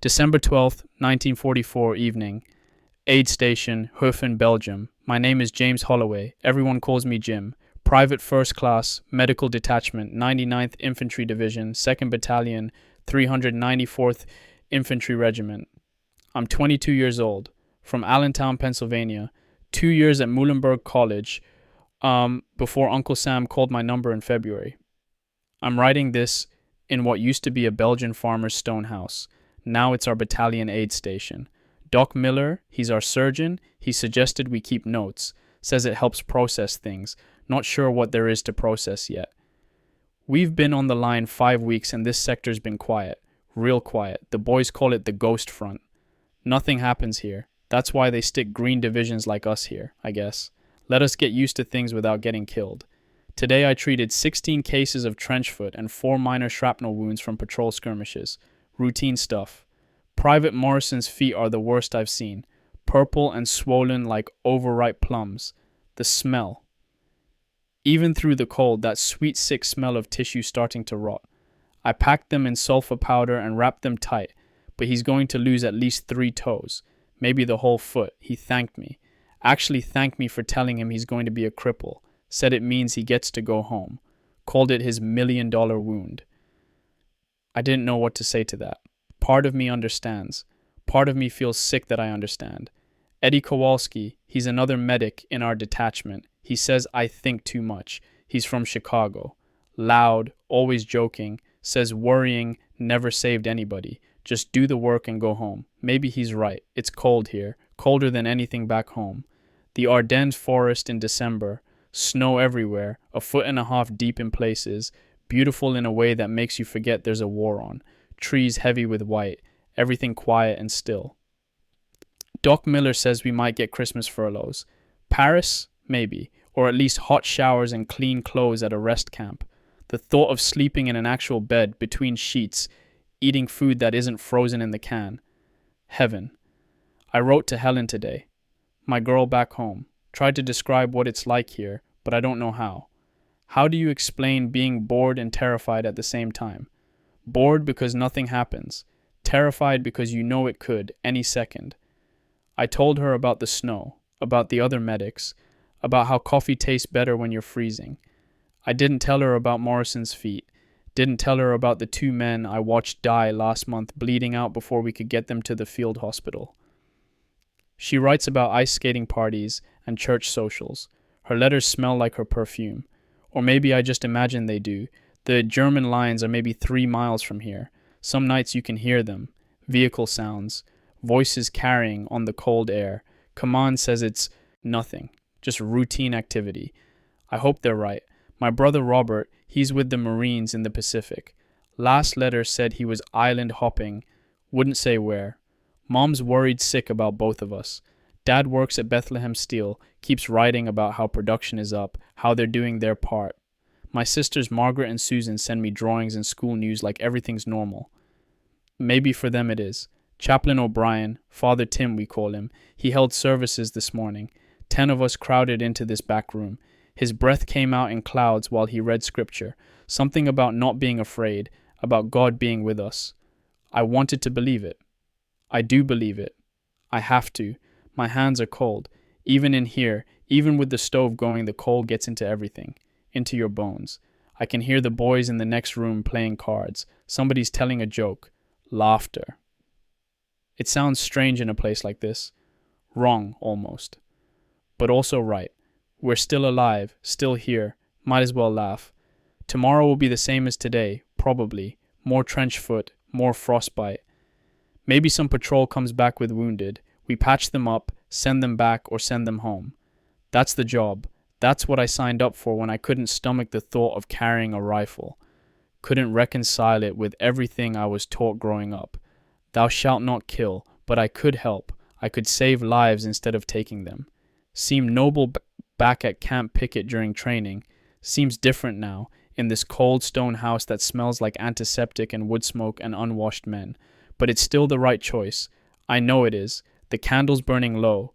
December 12th, 1944 evening. Aid Station, Hoofn, Belgium. My name is James Holloway. Everyone calls me Jim. Private First Class, Medical Detachment, 99th Infantry Division, 2nd Battalion, 394th Infantry Regiment. I'm 22 years old, from Allentown, Pennsylvania. 2 years at Muhlenberg College, before Uncle Sam called my number in February. I'm writing this in what used to be a Belgian farmer's stone house. Now it's our battalion aid station. Doc Miller, he's our surgeon. He suggested we keep notes. Says it helps process things. Not sure what there is to process yet. We've been on the line 5 weeks and this sector's been quiet. Real quiet. The boys call it the ghost front. Nothing happens here. That's why they stick green divisions like us here, I guess. Let us get used to things without getting killed. Today I treated 16 cases of trench foot and 4 minor shrapnel wounds from patrol skirmishes. Routine stuff. Private Morrison's feet are the worst I've seen. Purple and swollen like overripe plums. The smell. Even through the cold, that sweet sick smell of tissue starting to rot. I packed them in sulfur powder and wrapped them tight, but he's going to lose at least 3 toes. Maybe the whole foot. He thanked me. Actually thanked me for telling him he's going to be a cripple. Said it means he gets to go home. Called it his $1 million wound. I didn't know what to say to that. Part of me understands. Part of me feels sick that I understand. Eddie Kowalski, he's another medic in our detachment. He says I think too much. He's from Chicago. Loud, always joking, says worrying never saved anybody. Just do the work and go home. Maybe he's right. It's cold here. Colder than anything back home. The Ardennes forest in December. Snow everywhere. 1.5 feet deep in places. Beautiful in a way that makes you forget there's a war on. Trees heavy with white. Everything quiet and still. Doc Miller says we might get Christmas furloughs. Paris? Maybe. Or at least hot showers and clean clothes at a rest camp. The thought of sleeping in an actual bed between sheets, eating food that isn't frozen in the can. Heaven. I wrote to Helen today, my girl back home. Tried to describe what it's like here, but I don't know how. How do you explain being bored and terrified at the same time? Bored because nothing happens. Terrified because you know it could, any second. I told her about the snow, about the other medics, about how coffee tastes better when you're freezing. I didn't tell her about Morrison's feet. Didn't tell her about the 2 men I watched die last month bleeding out before we could get them to the field hospital. She writes about ice skating parties and church socials. Her letters smell like her perfume. Or maybe I just imagine they do. The German lines are maybe 3 miles from here. Some nights you can hear them. Vehicle sounds. Voices carrying on the cold air. Command says it's nothing. Just routine activity. I hope they're right. My brother Robert, he's with the Marines in the Pacific. Last letter said he was island hopping. Wouldn't say where. Mom's worried sick about both of us. Dad works at Bethlehem Steel, keeps writing about how production is up, how they're doing their part. My sisters Margaret and Susan send me drawings and school news like everything's normal. Maybe for them it is. Chaplain O'Brien, Father Tim we call him, he held services this morning. 10 of us crowded into this back room. His breath came out in clouds while he read scripture. Something about not being afraid, about God being with us. I wanted to believe it. I do believe it. I have to. My hands are cold. Even in here, even with the stove going, the cold gets into everything. Into your bones. I can hear the boys in the next room playing cards. Somebody's telling a joke. Laughter. It sounds strange in a place like this. Wrong, almost. But also right. We're still alive, still here. Might as well laugh. Tomorrow will be the same as today, probably. More trench foot, more frostbite. Maybe some patrol comes back with wounded. We patch them up, send them back, or send them home. That's the job. That's what I signed up for when I couldn't stomach the thought of carrying a rifle. Couldn't reconcile it with everything I was taught growing up. Thou shalt not kill, but I could help. I could save lives instead of taking them. Seemed noble back at Camp Pickett during training. Seems different now, in this cold stone house that smells like antiseptic and wood smoke and unwashed men. But it's still the right choice. I know it is. The candle's burning low.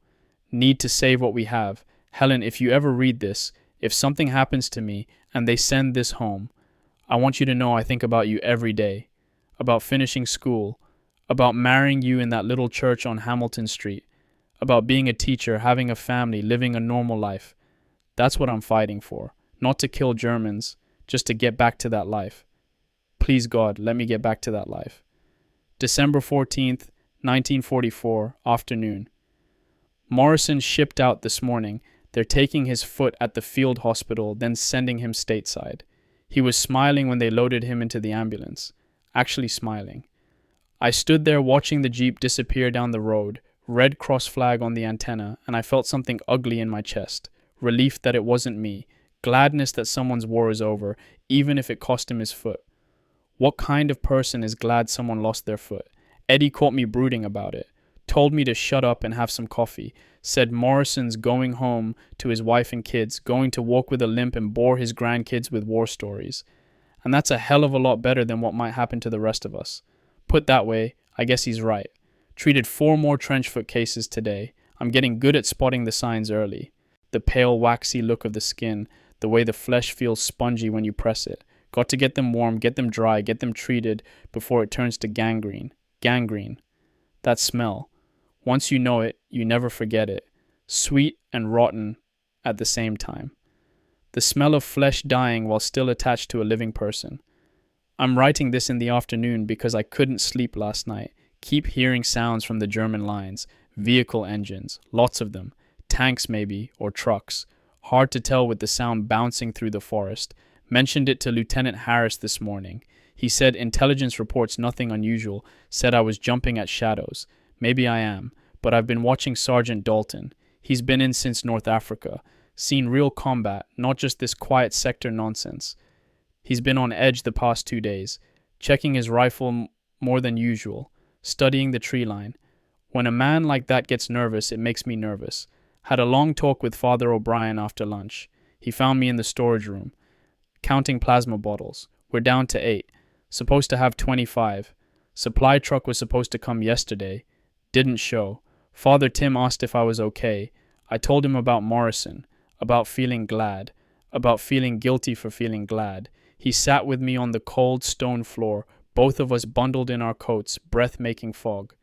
Need to save what we have. Helen, if you ever read this, if something happens to me and they send this home, I want you to know I think about you every day. About finishing school, about marrying you in that little church on Hamilton Street, about being a teacher, having a family, living a normal life. That's what I'm fighting for. Not to kill Germans, just to get back to that life. Please God, let me get back to that life. December 14th, 1944, afternoon. Morrison shipped out this morning. They're taking his foot at the field hospital, then sending him stateside. He was smiling when they loaded him into the ambulance. Actually smiling. I stood there watching the Jeep disappear down the road, Red Cross flag on the antenna, and I felt something ugly in my chest. Relief that it wasn't me. Gladness that someone's war is over, even if it cost him his foot. What kind of person is glad someone lost their foot? Eddie caught me brooding about it. Told me to shut up and have some coffee. Said Morrison's going home to his wife and kids, going to walk with a limp and bore his grandkids with war stories. And that's a hell of a lot better than what might happen to the rest of us. Put that way, I guess he's right. Treated 4 more trench foot cases today. I'm getting good at spotting the signs early. The pale, waxy look of the skin, the way the flesh feels spongy when you press it. Got to get them warm, get them dry, get them treated before it turns to gangrene. Gangrene. That smell. Once you know it, you never forget it. Sweet and rotten at the same time. The smell of flesh dying while still attached to a living person. I'm writing this in the afternoon because I couldn't sleep last night. Keep hearing sounds from the German lines. Vehicle engines. Lots of them. Tanks maybe, or trucks. Hard to tell with the sound bouncing through the forest. Mentioned it to Lieutenant Harris this morning. He said intelligence reports nothing unusual. Said I was jumping at shadows. Maybe I am, but I've been watching Sergeant Dalton. He's been in since North Africa. Seen real combat, not just this quiet sector nonsense. He's been on edge the past 2 days. Checking his rifle more than usual. Studying the tree line. When a man like that gets nervous, it makes me nervous. Had a long talk with Father O'Brien after lunch. He found me in the storage room, counting plasma bottles. We're down to 8. Supposed to have 25. Supply truck was supposed to come yesterday. Didn't show. Father Tim asked if I was okay. I told him about Morrison, about feeling glad, about feeling guilty for feeling glad. He sat with me on the cold stone floor, both of us bundled in our coats, breath-making fog.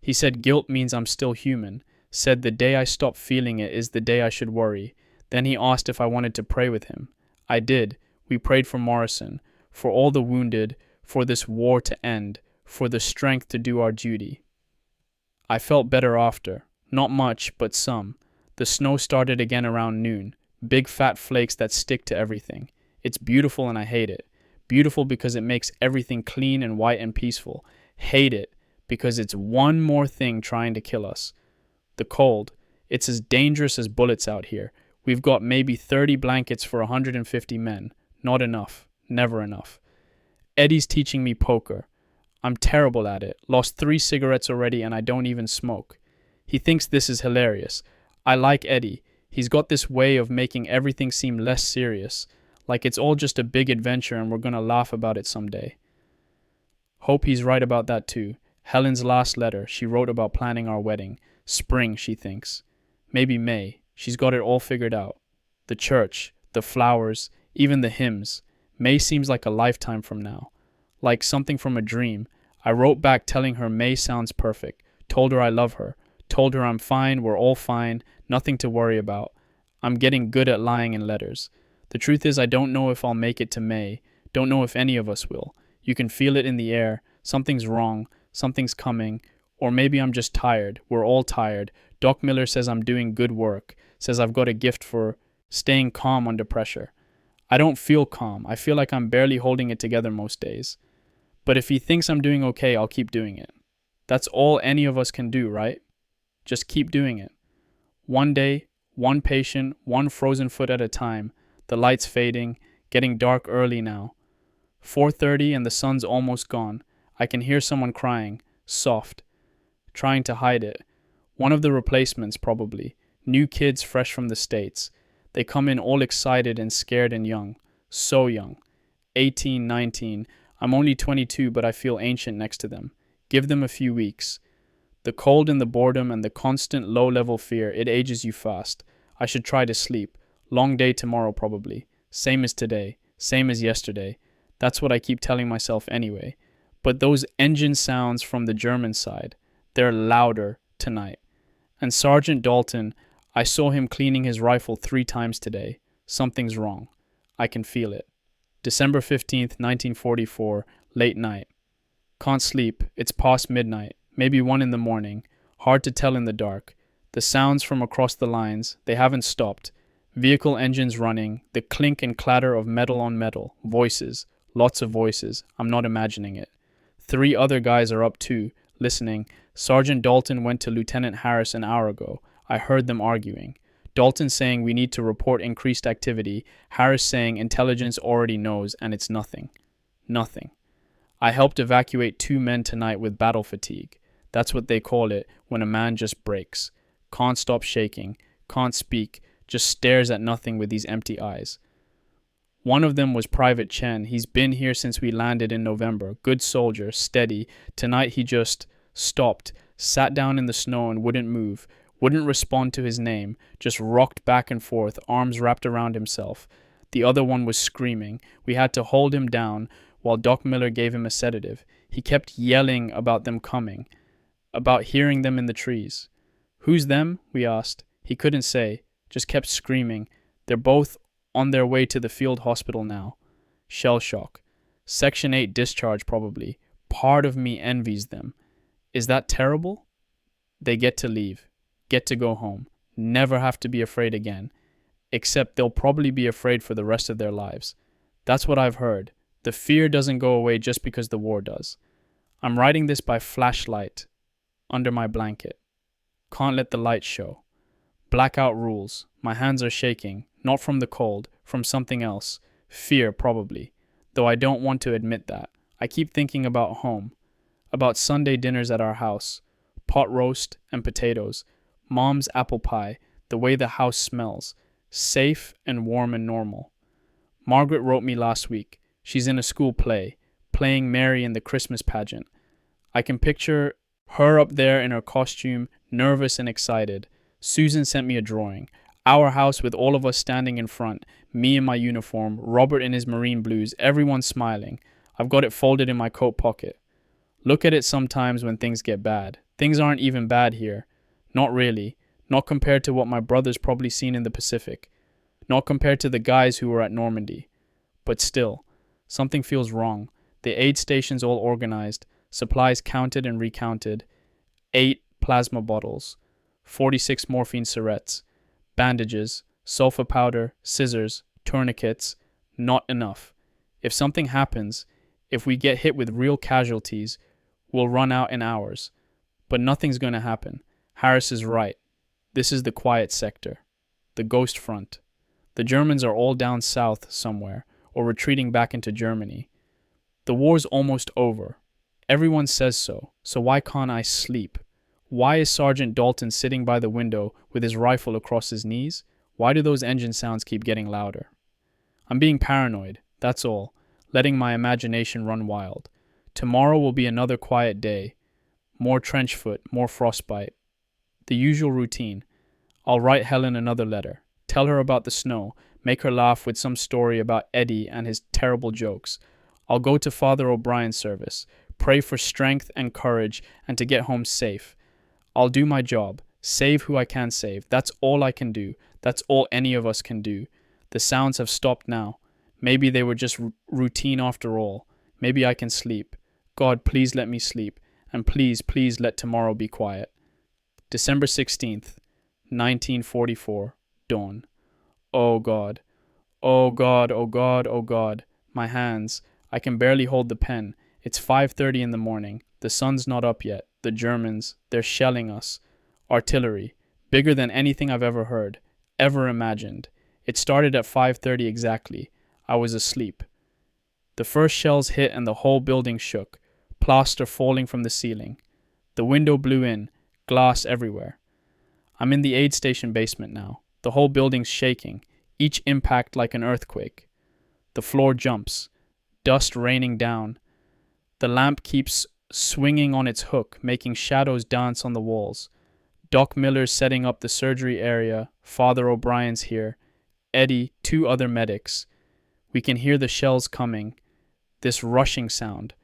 He said guilt means I'm still human. Said the day I stop feeling it is the day I should worry. Then he asked if I wanted to pray with him. I did. We prayed for Morrison, for all the wounded, for this war to end, for the strength to do our duty. I felt better after. Not much, but some. The snow started again around noon. Big fat flakes that stick to everything. It's beautiful and I hate it. Beautiful because it makes everything clean and white and peaceful. Hate it because it's one more thing trying to kill us. The cold. It's as dangerous as bullets out here. We've got maybe 30 blankets for 150 men. Not enough. Never enough. Eddie's teaching me poker. I'm terrible at it. Lost 3 cigarettes already and I don't even smoke. He thinks this is hilarious. I like Eddie. He's got this way of making everything seem less serious. Like it's all just a big adventure and we're gonna laugh about it someday. Hope he's right about that too. Helen's last letter, she wrote about planning our wedding. Spring, she thinks. Maybe May. She's got it all figured out. The church, the flowers, even the hymns. May seems like a lifetime from now. Like something from a dream. I wrote back telling her May sounds perfect. Told her I love her. Told her I'm fine, we're all fine, nothing to worry about. I'm getting good at lying in letters. The truth is I don't know if I'll make it to May. Don't know if any of us will. You can feel it in the air. Something's wrong. Something's coming. Or maybe I'm just tired. We're all tired. Doc Miller says I'm doing good work. Says I've got a gift for staying calm under pressure. I don't feel calm. I feel like I'm barely holding it together most days. But if he thinks I'm doing okay, I'll keep doing it. That's all any of us can do, right? Just keep doing it. One day, one patient, one frozen foot at a time. The light's fading, getting dark early now. 4:30 and the sun's almost gone. I can hear someone crying, soft, trying to hide it. One of the replacements, probably. New kids fresh from the States. They come in all excited and scared and young. So young. 18, 19. I'm only 22, but I feel ancient next to them. Give them a few weeks. The cold and the boredom and the constant low-level fear, it ages you fast. I should try to sleep. Long day tomorrow probably. Same as today. Same as yesterday. That's what I keep telling myself anyway. But those engine sounds from the German side, they're louder tonight. And Sergeant Dalton, I saw him cleaning his rifle 3 times today. Something's wrong. I can feel it. December 15th, 1944, late night. Can't sleep. It's past midnight, maybe 1 in the morning. Hard to tell in the dark. The sounds from across the lines, they haven't stopped. Vehicle engines running, the clink and clatter of metal on metal, voices, lots of voices. I'm not imagining it. 3 other guys are up too, listening. Sergeant Dalton went to Lieutenant Harris an hour ago. I heard them arguing. Dalton saying we need to report increased activity. Harris saying intelligence already knows and it's nothing. Nothing. I helped evacuate 2 men tonight with battle fatigue. That's what they call it when a man just breaks. Can't stop shaking. Can't speak. Just stares at nothing with these empty eyes. One of them was Private Chen. He's been here since we landed in November. Good soldier, steady. Tonight he just stopped, sat down in the snow and wouldn't move. Wouldn't respond to his name, just rocked back and forth, arms wrapped around himself. The other one was screaming. We had to hold him down while Doc Miller gave him a sedative. He kept yelling about them coming, about hearing them in the trees. Who's them? We asked. He couldn't say, just kept screaming. They're both on their way to the field hospital now. Shell shock. Section 8 discharge probably. Part of me envies them. Is that terrible? They get to leave. Get to go home. Never have to be afraid again. Except they'll probably be afraid for the rest of their lives. That's what I've heard. The fear doesn't go away just because the war does. I'm writing this by flashlight, under my blanket. Can't let the light show. Blackout rules. My hands are shaking, not from the cold, from something else. Fear, probably. Though I don't want to admit that. I keep thinking about home. About Sunday dinners at our house. Pot roast and potatoes. Mom's apple pie. The way the house smells. Safe and warm and normal. Margaret wrote me last week. She's in a school play, playing Mary in the Christmas pageant. I can picture her up there in her costume, nervous and excited. Susan sent me a drawing. Our house with all of us standing in front, me in my uniform, Robert in his marine blues, everyone smiling. I've got it folded in my coat pocket. Look at it sometimes when things get bad. Things aren't even bad here. Not really. Not compared to what my brother's probably seen in the Pacific. Not compared to the guys who were at Normandy. But still, something feels wrong. The aid stations all organized, supplies counted and recounted, 8 plasma bottles, 46 morphine syrettes, bandages, sulfur powder, scissors, tourniquets. Not enough. If something happens, if we get hit with real casualties, we'll run out in hours. But nothing's going to happen. Harris is right. This is the quiet sector. The ghost front. The Germans are all down south somewhere, or retreating back into Germany. The war's almost over. Everyone says so why can't I sleep? Why is Sergeant Dalton sitting by the window with his rifle across his knees? Why do those engine sounds keep getting louder? I'm being paranoid, that's all, letting my imagination run wild. Tomorrow will be another quiet day. More trench foot, more frostbite. The usual routine. I'll write Helen another letter. Tell her about the snow. Make her laugh with some story about Eddie and his terrible jokes. I'll go to Father O'Brien's service. Pray for strength and courage and to get home safe. I'll do my job. Save who I can save. That's all I can do. That's all any of us can do. The sounds have stopped now. Maybe they were just routine after all. Maybe I can sleep. God, please let me sleep. And please, please let tomorrow be quiet. December 16th, 1944, dawn. Oh God. Oh God, oh God, oh God. My hands. I can barely hold the pen. It's 5:30 in the morning. The sun's not up yet. The Germans, they're shelling us. Artillery. Bigger than anything I've ever heard. Ever imagined. It started at 5:30 exactly. I was asleep. The first shells hit and the whole building shook. Plaster falling from the ceiling. The window blew in. Glass everywhere. I'm in the aid station basement now. The whole building's shaking. Each impact like an earthquake. The floor jumps. Dust raining down. The lamp keeps swinging on its hook, making shadows dance on the walls. Doc Miller's setting up the surgery area. Father O'Brien's here. Eddie, 2 other medics. We can hear the shells coming. This rushing sound.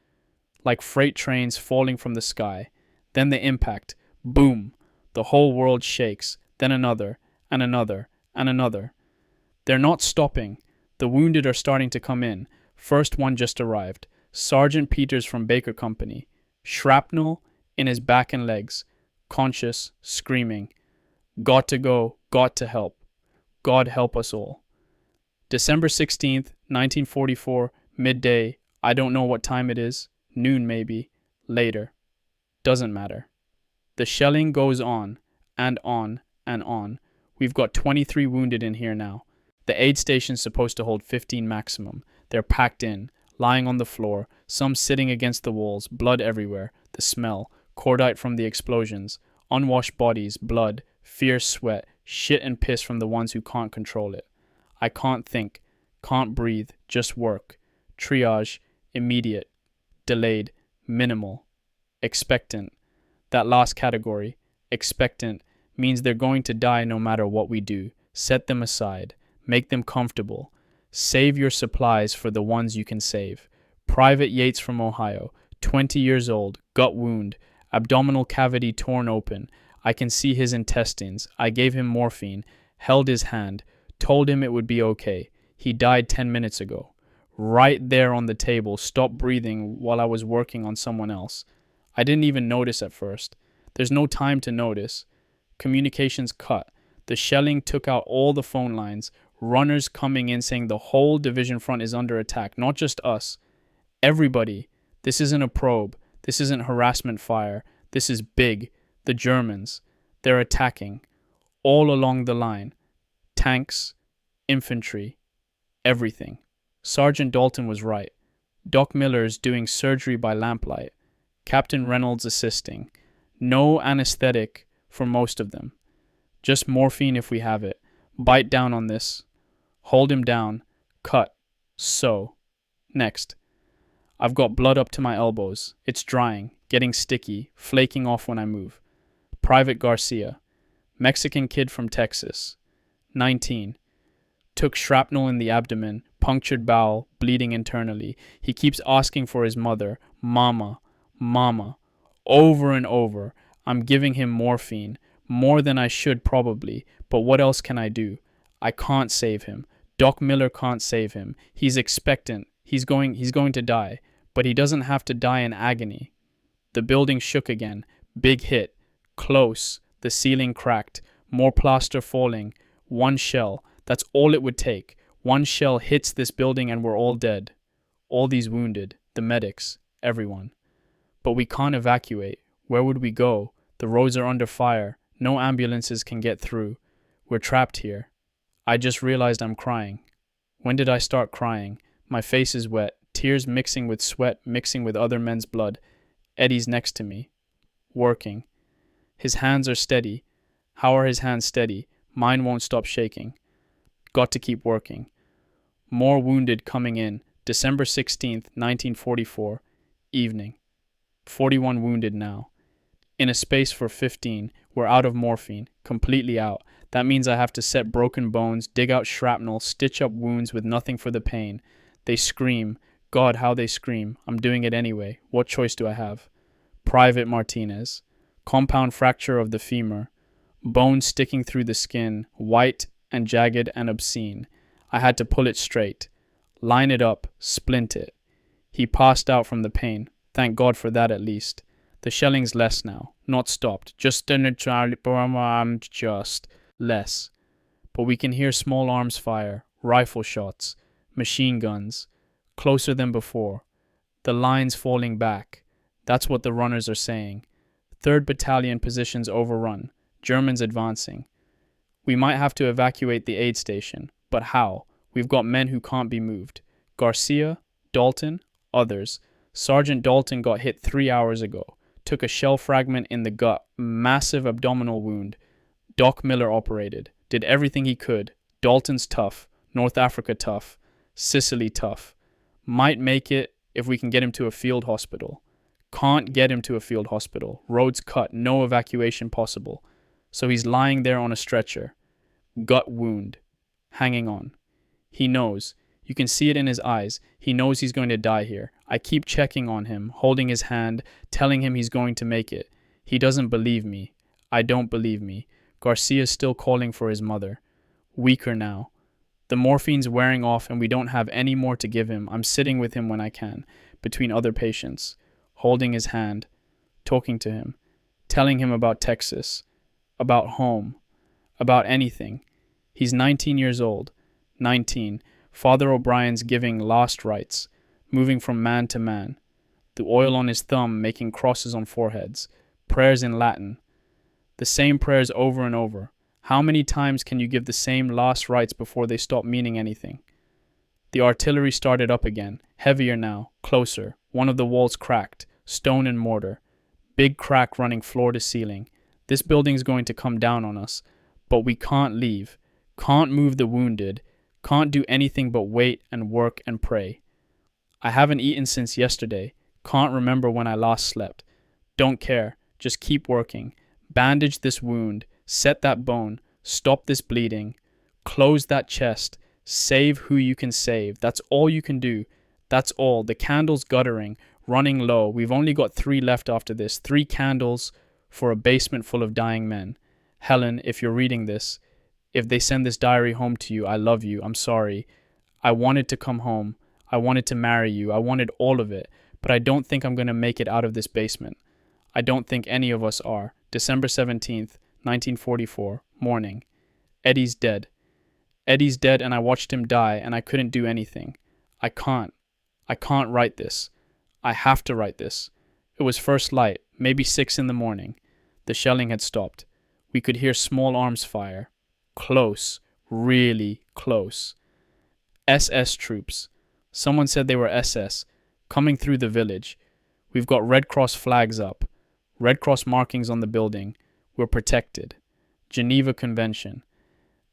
like freight trains falling from the sky. Then the impact. Boom! The whole world shakes. Then another, and another, and another. They're not stopping. The wounded are starting to come in. First one just arrived. Sergeant Peters from Baker Company. Shrapnel in his back and legs. Conscious, screaming. Got to go, got to help. God help us all. December 16th, 1944, midday. I don't know what time it is. Noon maybe. Later. Doesn't matter. The shelling goes on, and on, and on. We've got 23 wounded in here now. The aid station's supposed to hold 15 maximum. They're packed in, lying on the floor, some sitting against the walls, blood everywhere, the smell, cordite from the explosions, unwashed bodies, blood, fierce sweat, shit and piss from the ones who can't control it. I can't think, can't breathe, just work. Triage, immediate, delayed, minimal, expectant. That last category, expectant, means they're going to die no matter what we do. Set them aside. Make them comfortable. Save your supplies for the ones you can save. Private Yates from Ohio, 20 years old, gut wound, abdominal cavity torn open. I can see his intestines. I gave him morphine, held his hand, told him it would be okay. He died 10 minutes ago. Right there on the table, stopped breathing while I was working on someone else. I didn't even notice at first. There's no time to notice. Communications cut. The shelling took out all the phone lines. Runners coming in saying the whole division front is under attack, not just us. Everybody. This isn't a probe. This isn't harassment fire. This is big. The Germans. They're attacking. All along the line. Tanks, infantry, everything. Sergeant Dalton was right. Doc Miller's doing surgery by lamplight. Captain Reynolds assisting. No anesthetic for most of them. Just morphine if we have it. Bite down on this. Hold him down. Cut. Sew. Next. I've got blood up to my elbows. It's drying, getting sticky, flaking off when I move. Private Garcia. Mexican kid from Texas. 19. Took shrapnel in the abdomen, punctured bowel, bleeding internally. He keeps asking for his mother. Mama. Mama. Over and over. I'm giving him morphine. More than I should probably, but what else can I do? I can't save him. Doc Miller can't save him. He's expectant. He's going to die, but he doesn't have to die in agony. The building shook again. Big hit. Close. The ceiling cracked. More plaster falling. One shell. That's all it would take. One shell hits this building and we're all dead. All these wounded. The medics. Everyone. But we can't evacuate. Where would we go? The roads are under fire. No ambulances can get through. We're trapped here. I just realized I'm crying. When did I start crying? My face is wet, tears mixing with sweat, mixing with other men's blood. Eddie's next to me. Working. His hands are steady. How are his hands steady? Mine won't stop shaking. Got to keep working. More wounded coming in. December 16th, 1944. Evening. 41 wounded now. In a space for 15, we're out of morphine, completely out. That means I have to set broken bones, dig out shrapnel, stitch up wounds with nothing for the pain. They scream. God, how they scream. I'm doing it anyway. What choice do I have? Private Martinez. Compound fracture of the femur. Bone sticking through the skin, white and jagged and obscene. I had to pull it straight. Line it up, splint it. He passed out from the pain. Thank God for that at least. The shelling's less now, not stopped, just less. But we can hear small arms fire, rifle shots, machine guns, closer than before. The lines falling back. That's what the runners are saying. 3rd Battalion positions overrun, Germans advancing. We might have to evacuate the aid station, but how? We've got men who can't be moved. Garcia, Dalton, others. Sergeant Dalton got hit 3 hours ago. Took a shell fragment in the gut, massive abdominal wound. Doc Miller operated, did everything he could. Dalton's tough, North Africa tough, Sicily tough. Might make it if we can get him to a field hospital. Can't get him to a field hospital. Roads cut, no evacuation possible. So he's lying there on a stretcher. Gut wound. Hanging on. He knows. You can see it in his eyes. He knows he's going to die here. I keep checking on him, holding his hand, telling him he's going to make it. He doesn't believe me. I don't believe me. Garcia's still calling for his mother. Weaker now. The morphine's wearing off and we don't have any more to give him. I'm sitting with him when I can, between other patients, holding his hand, talking to him, telling him about Texas, about home, about anything. He's 19 years old. 19. Father O'Brien's giving last rites, moving from man to man. The oil on his thumb making crosses on foreheads. Prayers in Latin. The same prayers over and over. How many times can you give the same last rites before they stop meaning anything? The artillery started up again, heavier now, closer. One of the walls cracked, stone and mortar. Big crack running floor to ceiling. This building's going to come down on us, but we can't leave, can't move the wounded, can't do anything but wait and work and pray. I haven't eaten since yesterday, can't remember when I last slept. Don't care, just keep working. Bandage this wound, set that bone, stop this bleeding, close that chest, save who you can save. That's all you can do. That's all. The candle's guttering, running low. We've only got 3 left after this. 3 candles for a basement full of dying men. Helen, if you're reading this, if they send this diary home to you, I love you. I'm sorry. I wanted to come home. I wanted to marry you. I wanted all of it. But I don't think I'm going to make it out of this basement. I don't think any of us are. December 17th, 1944, morning. Eddie's dead. Eddie's dead and I watched him die and I couldn't do anything. I can't write this. I have to write this. It was first light, maybe 6 in the morning. The shelling had stopped. We could hear small arms fire. Close, really close. SS troops. Someone said they were SS, coming through the village. We've got Red Cross flags up. Red Cross markings on the building. We're protected. Geneva Convention.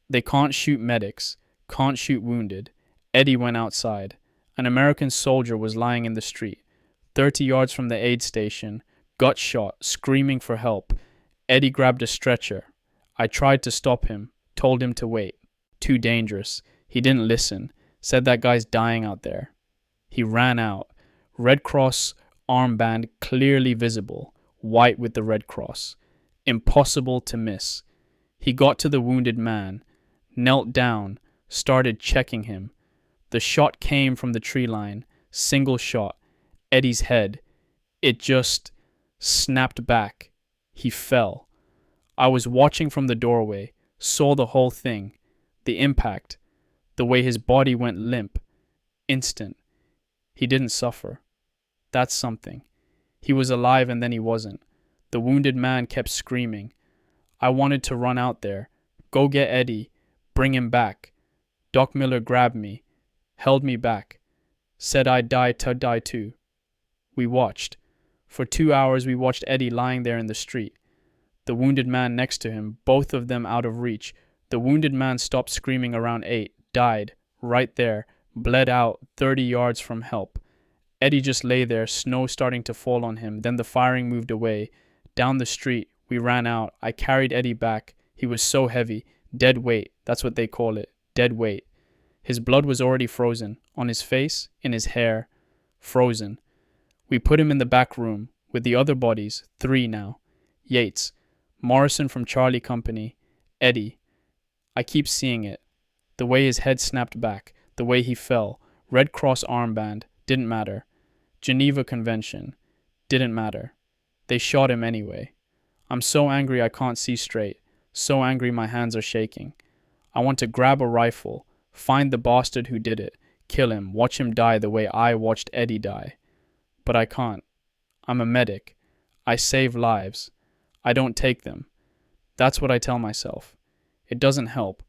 They can't shoot medics, can't shoot wounded. Eddie went outside. An American soldier was lying in the street, 30 yards from the aid station, gut shot, screaming for help. Eddie grabbed a stretcher. I tried to stop him, told him to wait. Too dangerous. He didn't listen, said that guy's dying out there. He ran out. Red Cross armband clearly visible, white with the Red Cross. Impossible to miss. He got to the wounded man, knelt down, started checking him. The shot came from the tree line, single shot, Eddie's head. It just snapped back. He fell. I was watching from the doorway, saw the whole thing, the impact, the way his body went limp. Instant. He didn't suffer. That's something. He was alive and then he wasn't. The wounded man kept screaming. I wanted to run out there, go get Eddie, bring him back. Doc Miller grabbed me, held me back, said I'd die to die too. We watched. For 2 hours we watched Eddie lying there in the street. The wounded man next to him, both of them out of reach. The wounded man stopped screaming around 8, died, right there, bled out 30 yards from help. Eddie just lay there, snow starting to fall on him. Then the firing moved away. Down the street, we ran out. I carried Eddie back. He was so heavy. Dead weight, that's what they call it. Dead weight. His blood was already frozen. On his face, in his hair. Frozen. We put him in the back room, with the other bodies, 3 now. Yates. Morrison from Charlie Company. Eddie. I keep seeing it. The way his head snapped back. The way he fell. Red Cross armband. Didn't matter. Geneva Convention. Didn't matter. They shot him anyway. I'm so angry I can't see straight. So angry my hands are shaking. I want to grab a rifle, find the bastard who did it, kill him, watch him die the way I watched Eddie die. But I can't. I'm a medic. I save lives. I don't take them. That's what I tell myself. It doesn't help.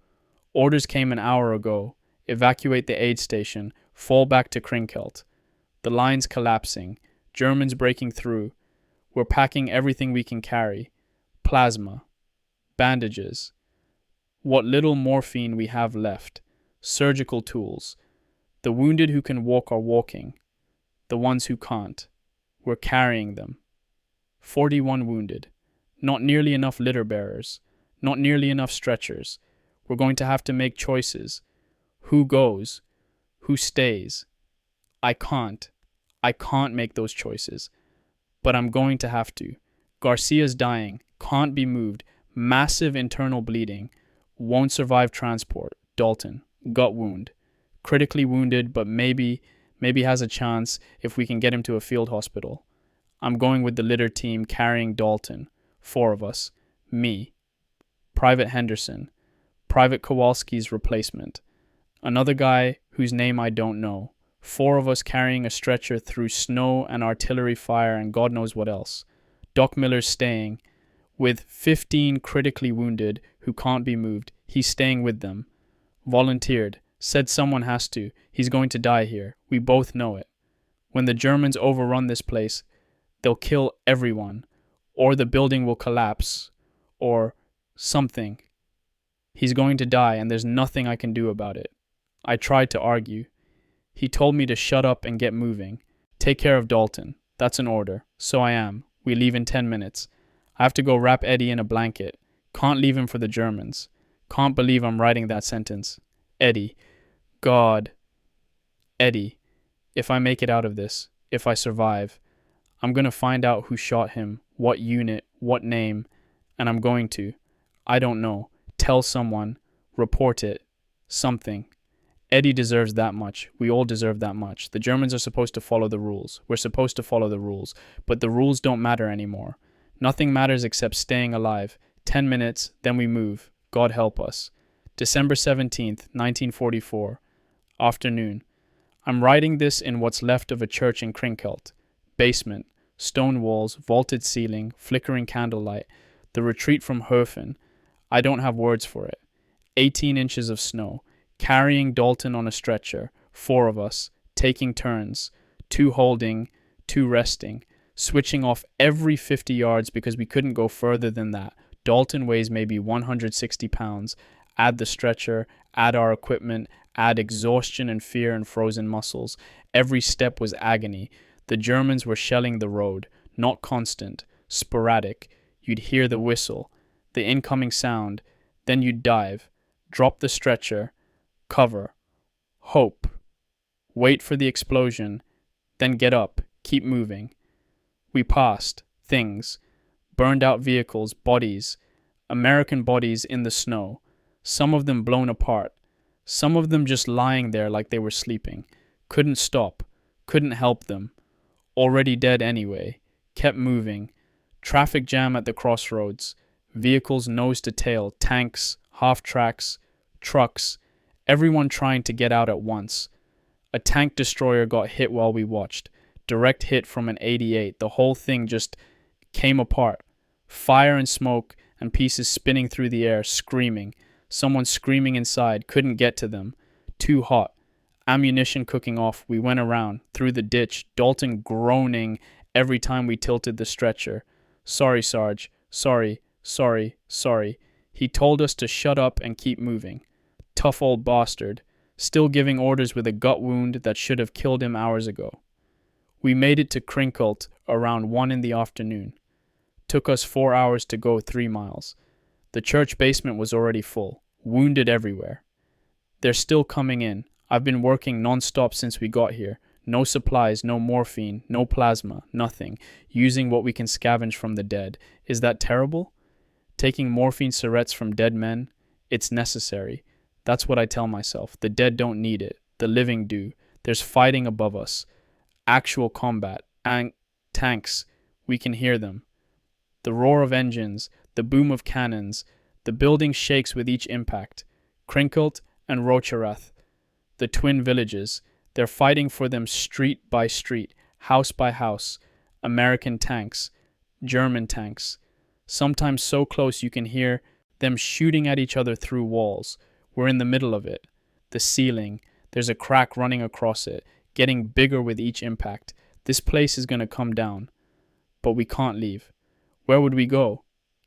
Orders came an hour ago. Evacuate the aid station. Fall back to Krinkelt. The lines collapsing. Germans breaking through. We're packing everything we can carry. Plasma. Bandages. What little morphine we have left. Surgical tools. The wounded who can walk are walking. The ones who can't. We're carrying them. 41 wounded. Not nearly enough litter bearers. Not nearly enough stretchers. We're going to have to make choices. Who goes? Who stays? I can't. I can't make those choices. But I'm going to have to. Garcia's dying, can't be moved, massive internal bleeding, won't survive transport. Dalton, gut wound. Critically wounded, but maybe has a chance if we can get him to a field hospital. I'm going with the litter team carrying Dalton. 4 of us. Me. Private Henderson. Private Kowalski's replacement. Another guy whose name I don't know. 4 of us carrying a stretcher through snow and artillery fire and God knows what else. Doc Miller's staying, with 15 critically wounded who can't be moved. He's staying with them. Volunteered. Said someone has to. He's going to die here. We both know it. When the Germans overrun this place, they'll kill everyone. Or the building will collapse. Or something. He's going to die and there's nothing I can do about it. I tried to argue. He told me to shut up and get moving. Take care of Dalton. That's an order. So I am. We leave in 10 minutes. I have to go wrap Eddie in a blanket. Can't leave him for the Germans. Can't believe I'm writing that sentence. Eddie. God. Eddie. If I make it out of this, if I survive, I'm going to find out who shot him, what unit, what name, and I'm going to, I don't know, tell someone, report it, something. Eddie deserves that much. We all deserve that much. The Germans are supposed to follow the rules. We're supposed to follow the rules. But the rules don't matter anymore. Nothing matters except staying alive. 10 minutes, then we move. God help us. December 17th, 1944. Afternoon. I'm writing this in what's left of a church in Krinkelt. Basement. Stone walls, vaulted ceiling, flickering candlelight. The retreat from Höfen. I don't have words for it. 18 inches of snow. Carrying Dalton on a stretcher, 4 of us, taking turns, 2 holding, 2 resting, switching off every 50 yards because we couldn't go further than that. Dalton weighs maybe 160 pounds. Add the stretcher, add our equipment, add exhaustion and fear and frozen muscles. Every step was agony. The Germans were shelling the road, not constant, sporadic. You'd hear the whistle, the incoming sound, then you'd dive, drop the stretcher, cover, hope, wait for the explosion, then get up, keep moving. We passed, things, burned out vehicles, bodies, American bodies in the snow, some of them blown apart, some of them just lying there like they were sleeping, couldn't stop, couldn't help them, already dead anyway, kept moving, traffic jam at the crossroads, vehicles nose to tail, tanks, half-tracks, trucks, everyone trying to get out at once. A tank destroyer got hit while we watched. Direct hit from an 88. The whole thing just came apart. Fire and smoke and pieces spinning through the air, screaming. Someone screaming inside. Couldn't get to them. Too hot. Ammunition cooking off. We went around. Through the ditch. Dalton groaning every time we tilted the stretcher. Sorry, Sarge. Sorry, sorry, sorry. He told us to shut up and keep moving. Tough old bastard, still giving orders with a gut wound that should have killed him hours ago. We made it to Krinkelt around 1 in the afternoon. Took us 4 hours to go 3 miles. The church basement was already full, wounded everywhere. They're still coming in. I've been working non-stop since we got here. No supplies, no morphine, no plasma, nothing. Using what we can scavenge from the dead. Is that terrible? Taking morphine syrettes from dead men? It's necessary. That's what I tell myself. The dead don't need it. The living do. There's fighting above us. Actual combat. Tanks. We can hear them. The roar of engines. The boom of cannons. The building shakes with each impact. Krinkelt and Rocherath. The twin villages. They're fighting for them street by street. House by house. American tanks. German tanks. Sometimes so close you can hear them shooting at each other through walls. We're in the middle of it. The ceiling. There's a crack running across it, getting bigger with each impact. This place is going to come down. But we can't leave. Where would we go?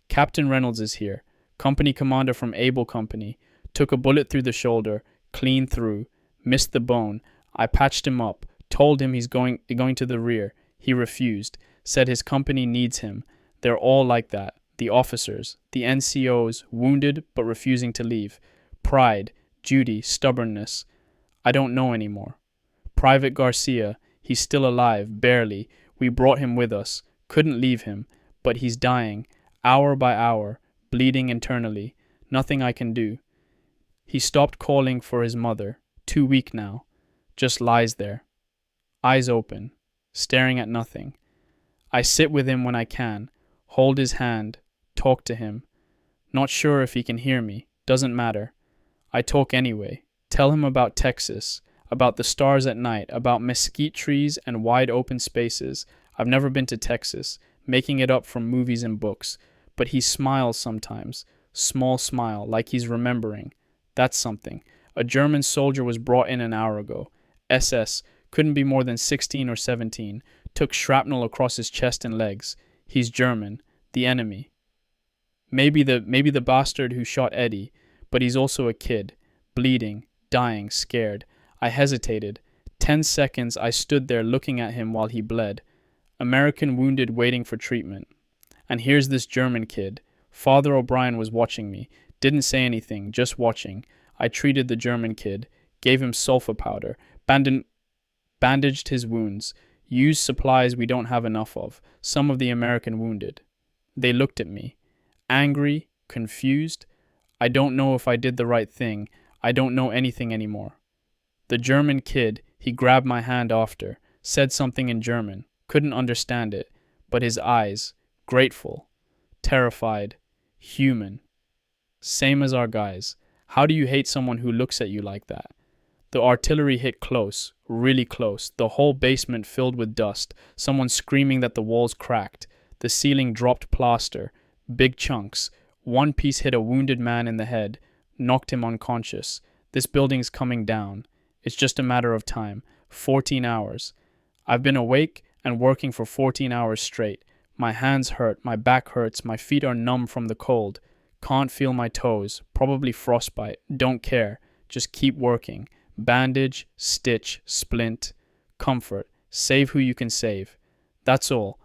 Captain Reynolds is here. Company commander from Able Company. Took a bullet through the shoulder, clean through. Missed the bone. I patched him up. Told him he's going to the rear. He refused. Said his company needs him. They're all like that. The officers. The NCOs. Wounded but refusing to leave. Pride, duty, stubbornness. I don't know anymore. Private Garcia, he's still alive, barely. We brought him with us. Couldn't leave him. But he's dying, hour by hour, bleeding internally. Nothing I can do. He stopped calling for his mother. Too weak now. Just lies there. Eyes open. Staring at nothing. I sit with him when I can. Hold his hand. Talk to him. Not sure if he can hear me. Doesn't matter. I talk anyway. Tell him about Texas. About the stars at night. About mesquite trees and wide open spaces. I've never been to Texas. Making it up from movies and books. But he smiles sometimes. Small smile, like he's remembering. That's something. A German soldier was brought in an hour ago. SS. Couldn't be more than 16 or 17. Took shrapnel across his chest and legs. He's German. The enemy. Maybe the bastard who shot Eddie. But he's also a kid. Bleeding. Dying. Scared. I hesitated. 10 seconds I stood there looking at him while he bled. American wounded waiting for treatment. And here's this German kid. Father O'Brien was watching me. Didn't say anything, just watching. I treated the German kid. Gave him sulfur powder. Bandaged his wounds. Used supplies we don't have enough of. Some of the American wounded. They looked at me. Angry. Confused. I don't know if I did the right thing. I don't know anything anymore. The German kid, he grabbed my hand after. Said something in German. Couldn't understand it. But his eyes. Grateful. Terrified. Human. Same as our guys. How do you hate someone who looks at you like that? The artillery hit close, really close. The whole basement filled with dust. Someone screaming that the walls cracked. The ceiling dropped plaster. Big chunks. One piece hit a wounded man in the head. Knocked him unconscious. This building's coming down. It's just a matter of time. 14 hours. I've been awake and working for 14 hours straight. My hands hurt, my back hurts, my feet are numb from the cold. Can't feel my toes, probably frostbite, don't care. Just keep working. Bandage, stitch, splint, comfort. Save who you can save. That's all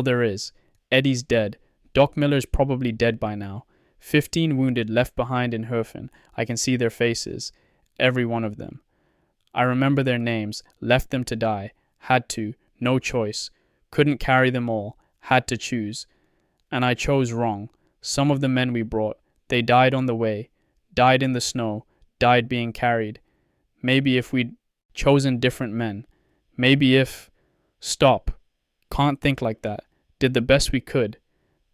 there is. Eddie's dead. Doc Miller's probably dead by now. 15 wounded left behind in Hofen. I can see their faces. Every one of them. I remember their names, left them to die. Had to, no choice. Couldn't carry them all. Had to choose. And I chose wrong. Some of the men we brought, they died on the way, died in the snow, died being carried. Maybe if we'd chosen different men. Maybe if... Stop. Can't think like that. Did the best we could.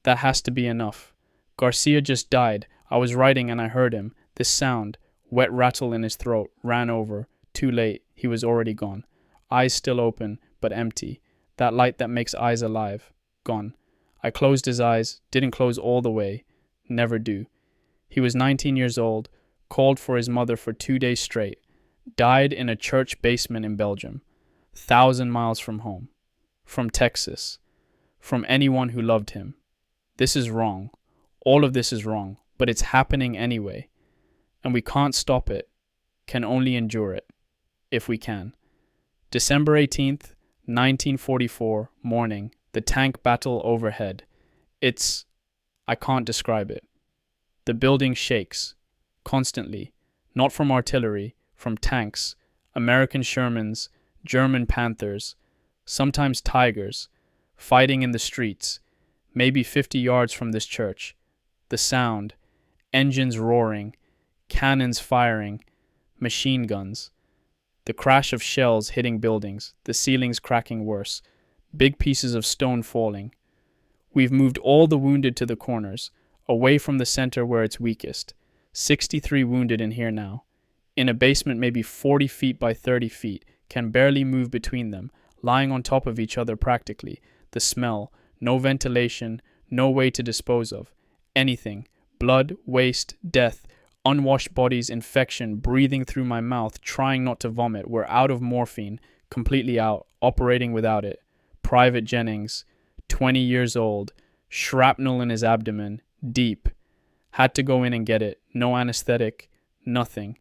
That has to be enough. Garcia just died. I was writing and I heard him. This sound, wet rattle in his throat, ran over. Too late. He was already gone. Eyes still open, but empty. That light that makes eyes alive. Gone. I closed his eyes, didn't close all the way. Never do. He was 19 years old, called for his mother for 2 days straight. Died in a church basement in Belgium. 1,000 miles from home. From Texas. From anyone who loved him. This is wrong. All of this is wrong, but it's happening anyway. And we can't stop it. Can only endure it. If we can. December 18th, 1944, morning. The tank battle overhead. I can't describe it. The building shakes. Constantly. Not from artillery, from tanks. American Shermans, German Panthers, sometimes Tigers, fighting in the streets, maybe 50 yards from this church. The sound, engines roaring, cannons firing, machine guns. The crash of shells hitting buildings, the ceilings cracking worse. Big pieces of stone falling. We've moved all the wounded to the corners, away from the center where it's weakest. 63 wounded in here now. In a basement maybe 40 feet by 30 feet, can barely move between them, lying on top of each other practically. The smell, no ventilation, no way to dispose of. Anything. Blood, waste, death, unwashed bodies, infection, breathing through my mouth, trying not to vomit. We're out of morphine, completely out, operating without it. Private Jennings, 20 years old, shrapnel in his abdomen, deep. Had to go in and get it. No anesthetic, nothing.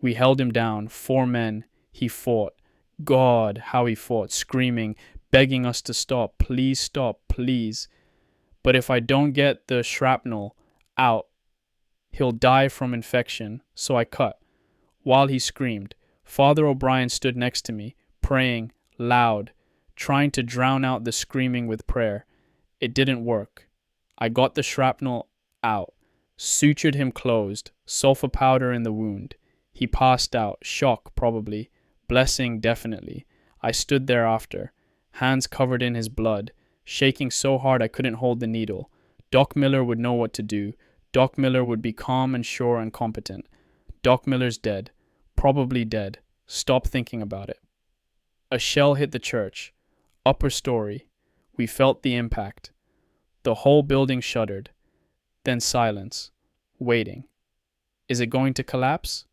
We held him down, 4 men. He fought. God, how he fought, screaming, begging us to stop. Please stop, please. But if I don't get the shrapnel out, he'll die from infection. So I cut. While he screamed, Father O'Brien stood next to me, praying, loud, trying to drown out the screaming with prayer. It didn't work. I got the shrapnel out, sutured him closed, sulfur powder in the wound. He passed out, shock probably, blessing definitely. I stood there after, hands covered in his blood, shaking so hard I couldn't hold the needle. Doc Miller would know what to do. Doc Miller would be calm and sure and competent. Doc Miller's dead. Probably dead. Stop thinking about it. A shell hit the church. Upper story. We felt the impact. The whole building shuddered. Then silence. Waiting. Is it going to collapse?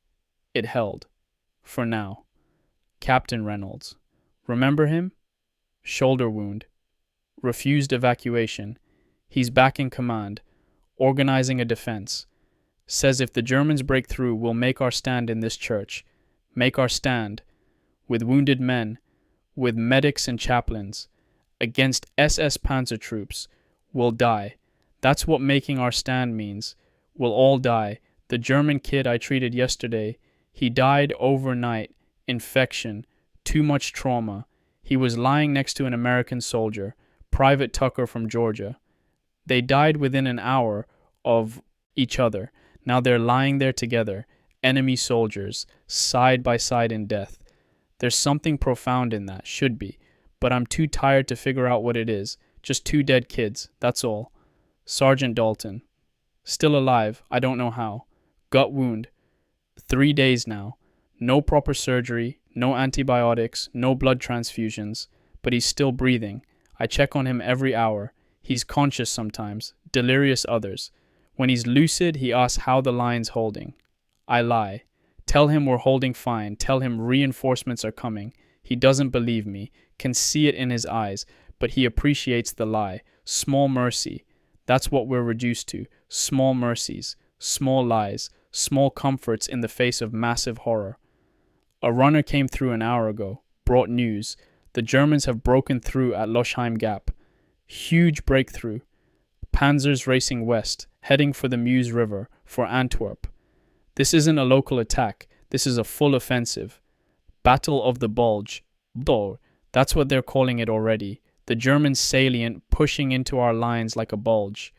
It held. For now. Captain Reynolds. Remember him? Shoulder wound. Refused evacuation. He's back in command. Organizing a defense. Says if the Germans break through, we'll make our stand in this church. Make our stand. With wounded men. With medics and chaplains. Against SS Panzer troops. We'll die. That's what making our stand means. We'll all die. The German kid I treated yesterday, he died overnight. Infection. Too much trauma. He was lying next to an American soldier, Private Tucker from Georgia. They died within an hour of each other. Now they're lying there together, enemy soldiers, side by side in death. There's something profound in that, should be, but I'm too tired to figure out what it is. Just two dead kids, that's all. Sergeant Dalton. Still alive, I don't know how. Gut wound. 3 days now. No proper surgery, no antibiotics, no blood transfusions, but he's still breathing. I check on him every hour. He's conscious sometimes, delirious others. When he's lucid, he asks how the line's holding. I lie. Tell him we're holding fine. Tell him reinforcements are coming. He doesn't believe me, can see it in his eyes, but he appreciates the lie. Small mercy. That's what we're reduced to. Small mercies, small lies, small comforts in the face of massive horror. A runner came through an hour ago, brought news. The Germans have broken through at Loschheim Gap. Huge breakthrough. Panzers racing west, heading for the Meuse River, for Antwerp. This isn't a local attack, this is a full offensive. Battle of the Bulge. That's what they're calling it already. The German salient pushing into our lines like a bulge.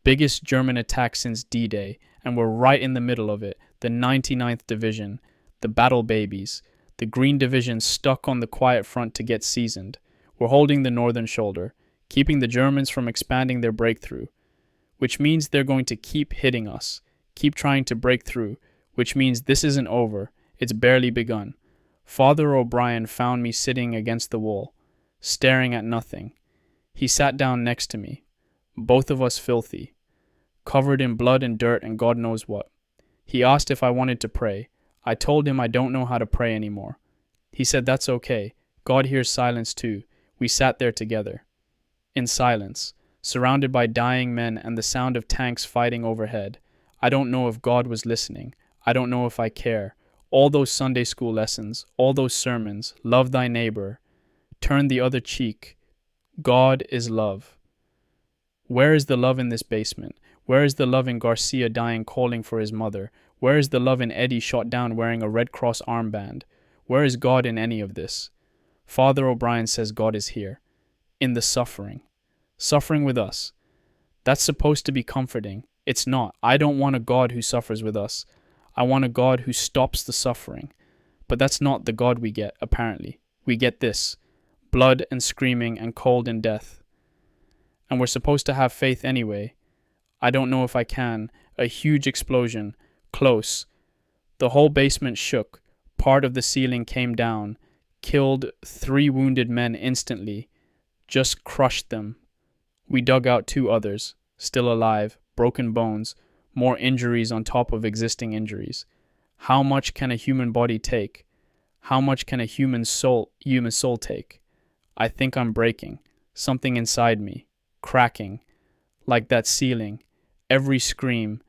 Biggest German attack since D-Day, and we're right in the middle of it. The 99th Division, the battle babies. The Green Division stuck on the quiet front to get seasoned. We're holding the northern shoulder, keeping the Germans from expanding their breakthrough, which means they're going to keep hitting us, keep trying to break through, which means this isn't over, it's barely begun. Father O'Brien found me sitting against the wall, staring at nothing. He sat down next to me, both of us filthy, covered in blood and dirt and God knows what. He asked if I wanted to pray. I told him I don't know how to pray anymore. He said that's okay. God hears silence too. We sat there together. In silence, surrounded by dying men and the sound of tanks fighting overhead. I don't know if God was listening. I don't know if I care. All those Sunday school lessons, all those sermons, love thy neighbor, turn the other cheek. God is love. Where is the love in this basement? Where is the love in Garcia dying calling for his mother? Where is the love in Eddie shot down wearing a Red Cross armband? Where is God in any of this? Father O'Brien says God is here. In the suffering. Suffering with us. That's supposed to be comforting. It's not. I don't want a God who suffers with us. I want a God who stops the suffering. But that's not the God we get, apparently. We get this. Blood and screaming and cold and death. And we're supposed to have faith anyway. I don't know if I can. A huge explosion. Close. The whole basement shook. Part of the ceiling came down. Killed 3 wounded men instantly. Just crushed them. We dug out 2 others. Still alive. Broken bones. More injuries on top of existing injuries. How much can a human body take? How much can a human soul take? I think I'm breaking. Something inside me. Cracking. Like that ceiling. Every scream.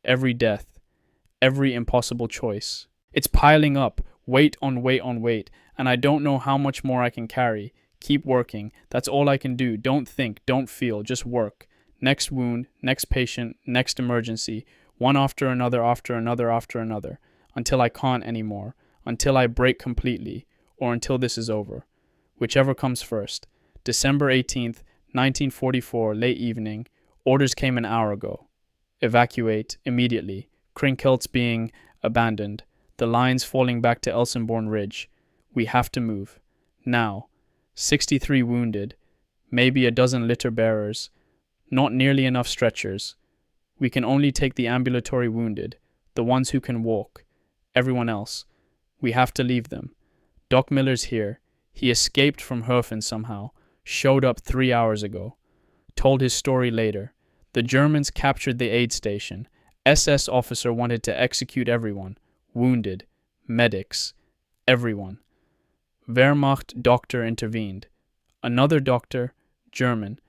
Every death. Every impossible choice. It's piling up. Weight on weight on weight. And I don't know how much more I can carry. Keep working. That's all I can do. Don't think. Don't feel. Just work. Next wound, next patient, next emergency, one after another, after another, after another, until I can't anymore, until I break completely, or until this is over. Whichever comes first. December 18th, 1944, late evening. Orders came an hour ago. Evacuate immediately. Krinkels being abandoned. The lines falling back to Elsenborn Ridge. We have to move. Now. 63 wounded. Maybe a dozen litter bearers. Not nearly enough stretchers. We can only take the ambulatory wounded, the ones who can walk. Everyone else. We have to leave them. Doc Miller's here. He escaped from Herfen somehow. Showed up 3 hours ago. Told his story later. The Germans captured the aid station. SS officer wanted to execute everyone. Wounded. Medics. Everyone. Wehrmacht doctor intervened. Another doctor, German,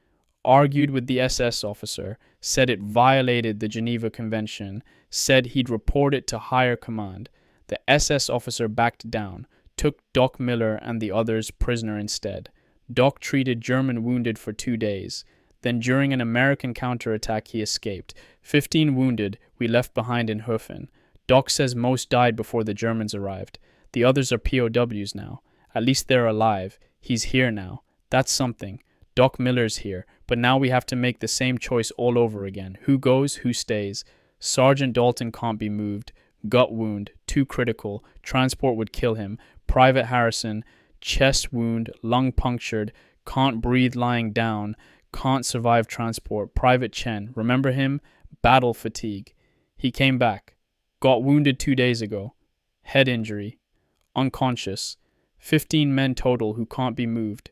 argued with the SS officer, said it violated the Geneva Convention, said he'd report it to higher command. The SS officer backed down, took Doc Miller and the others prisoner instead. Doc treated German wounded for 2 days. Then during an American counterattack he escaped. 15 wounded we left behind in Herfen. Doc says most died before the Germans arrived. The others are POWs now. At least they're alive. He's here now. That's something. Doc Miller's here, but now we have to make the same choice all over again. Who goes, who stays? Sergeant Dalton can't be moved. Gut wound, too critical. Transport would kill him. Private Harrison, chest wound, lung punctured, can't breathe lying down, can't survive transport. Private Chen, remember him? Battle fatigue. He came back. Got wounded 2 days ago. Head injury. Unconscious. 15 men total who can't be moved.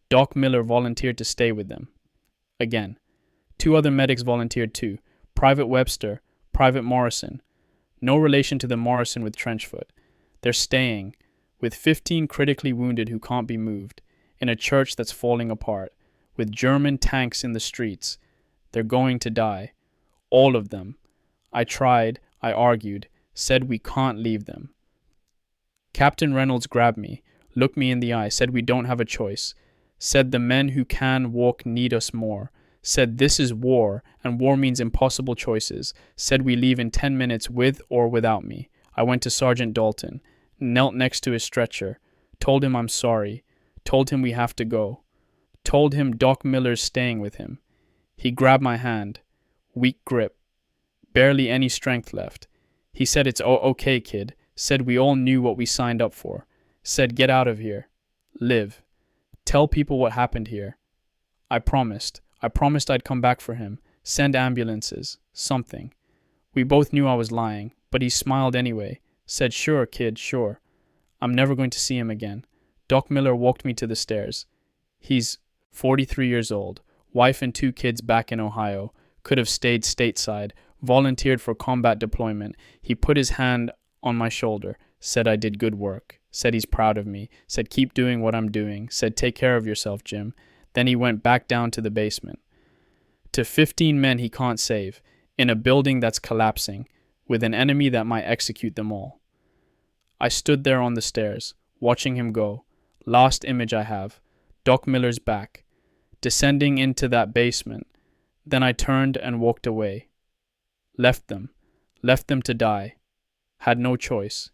Doc Miller volunteered to stay with them. Again. 2 other medics volunteered too. Private Webster, Private Morrison. No relation to the Morrison with Trenchfoot. They're staying, with 15 critically wounded who can't be moved, in a church that's falling apart, with German tanks in the streets. They're going to die. All of them. I tried, I argued, said we can't leave them. Captain Reynolds grabbed me, looked me in the eye, said we don't have a choice, said the men who can walk need us more, said this is war, and war means impossible choices, said we leave in 10 minutes with or without me. I went to Sergeant Dalton, knelt next to his stretcher, told him I'm sorry, told him we have to go, told him Doc Miller's staying with him. He grabbed my hand, weak grip, barely any strength left. He said it's okay, kid, said we all knew what we signed up for, said get out of here, live, tell people what happened here. I promised I'd come back for him, send ambulances, something. We both knew I was lying, but he smiled anyway, said sure kid, sure. I'm never going to see him again. Doc Miller walked me to the stairs. He's 43 years old, wife and 2 kids back in Ohio, could have stayed stateside, volunteered for combat deployment. He put his hand on my shoulder, said I did good work, said he's proud of me, said keep doing what I'm doing, said take care of yourself, Jim. Then he went back down to the basement. To 15 men he can't save, in a building that's collapsing, with an enemy that might execute them all. I stood there on the stairs, watching him go. Last image I have, Doc Miller's back, descending into that basement. Then I turned and walked away. Left them to die. Had no choice.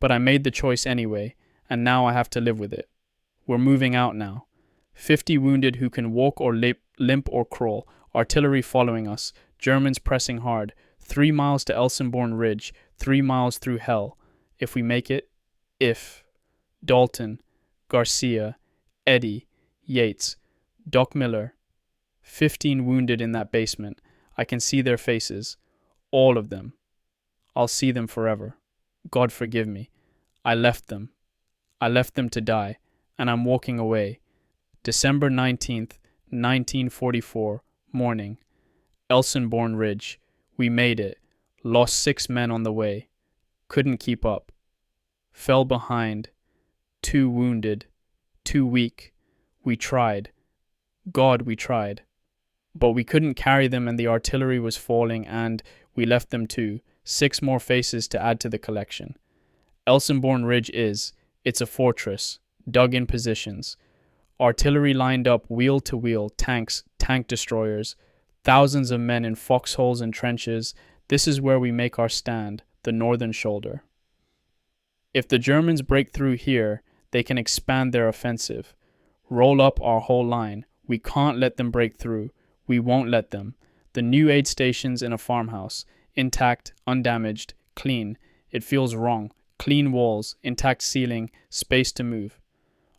But I made the choice anyway, and now I have to live with it. We're moving out now. 50 wounded who can walk or limp or crawl, artillery following us, Germans pressing hard, 3 miles to Elsenborn Ridge, 3 miles through hell. If we make it, if. Dalton, Garcia, Eddie, Yates, Doc Miller, 15 wounded in that basement. I can see their faces, all of them. I'll see them forever. God forgive me. I left them to die, and I'm walking away. December 19th, 1944, morning. Elsenborn Ridge. We made it. Lost 6 men on the way. Couldn't keep up. Fell behind. 2 wounded. 2 weak. We tried. God, we tried. But we couldn't carry them and the artillery was falling and we left them too. 6 more faces to add to the collection. Elsenborn Ridge it's a fortress, dug in positions. Artillery lined up wheel to wheel, tanks, tank destroyers, thousands of men in foxholes and trenches. This is where we make our stand, the northern shoulder. If the Germans break through here, they can expand their offensive. Roll up our whole line. We can't let them break through. We won't let them. The new aid station's in a farmhouse. Intact, undamaged, clean. It feels wrong. Clean walls, intact ceiling, space to move.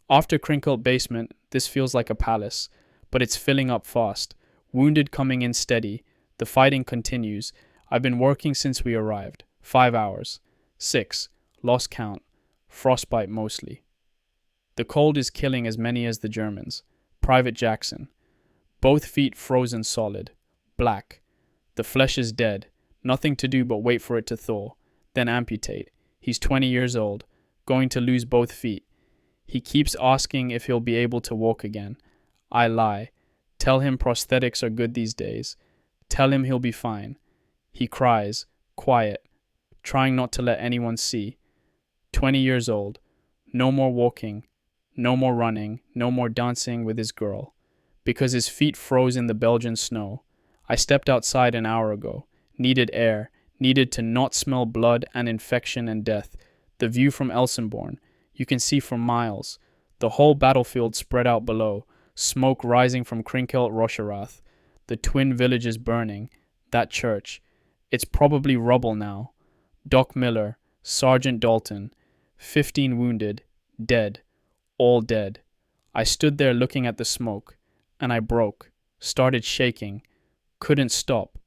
After Crinkle basement, this feels like a palace, but it's filling up fast. Wounded coming in steady. The fighting continues. I've been working since we arrived. 5 hours. 6. Lost count. Frostbite mostly. The cold is killing as many as the Germans. Private Jackson. Both feet frozen solid. Black. The flesh is dead. Nothing to do but wait for it to thaw. Then amputate. He's 20 years old. Going to lose both feet. He keeps asking if he'll be able to walk again. I lie. Tell him prosthetics are good these days. Tell him he'll be fine. He cries. Quiet. Trying not to let anyone see. 20 years old. No more walking. No more running. No more dancing with his girl. Because his feet froze in the Belgian snow. I stepped outside an hour ago. Needed air. Needed to not smell blood and infection and death. The view from Elsenborn. You can see for miles. The whole battlefield spread out below. Smoke rising from Krinkelt Rosherath. The twin villages burning. That church. It's probably rubble now. Doc Miller. Sergeant Dalton. 15 wounded. Dead. All dead. I stood there looking at the smoke. And I broke. Started shaking. Couldn't stop.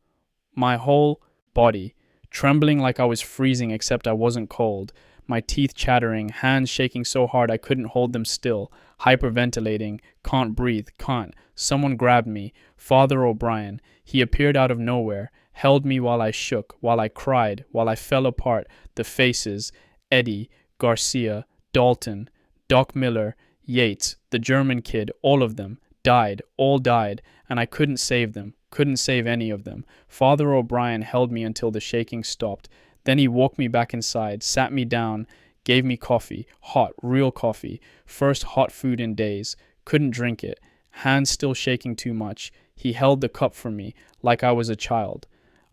My whole body. Trembling like I was freezing except I wasn't cold. My teeth chattering, hands shaking so hard I couldn't hold them still, hyperventilating, can't breathe, can't. Someone grabbed me, Father O'Brien. He appeared out of nowhere, held me while I shook, while I cried, while I fell apart. The faces, Eddie, Garcia, Dalton, Doc Miller, Yates, the German kid, all of them, died, all died, and I couldn't save them, couldn't save any of them. Father O'Brien held me until the shaking stopped. Then he walked me back inside, sat me down, gave me coffee, hot, real coffee, first hot food in days. Couldn't drink it, hands still shaking too much. He held the cup for me, like I was a child.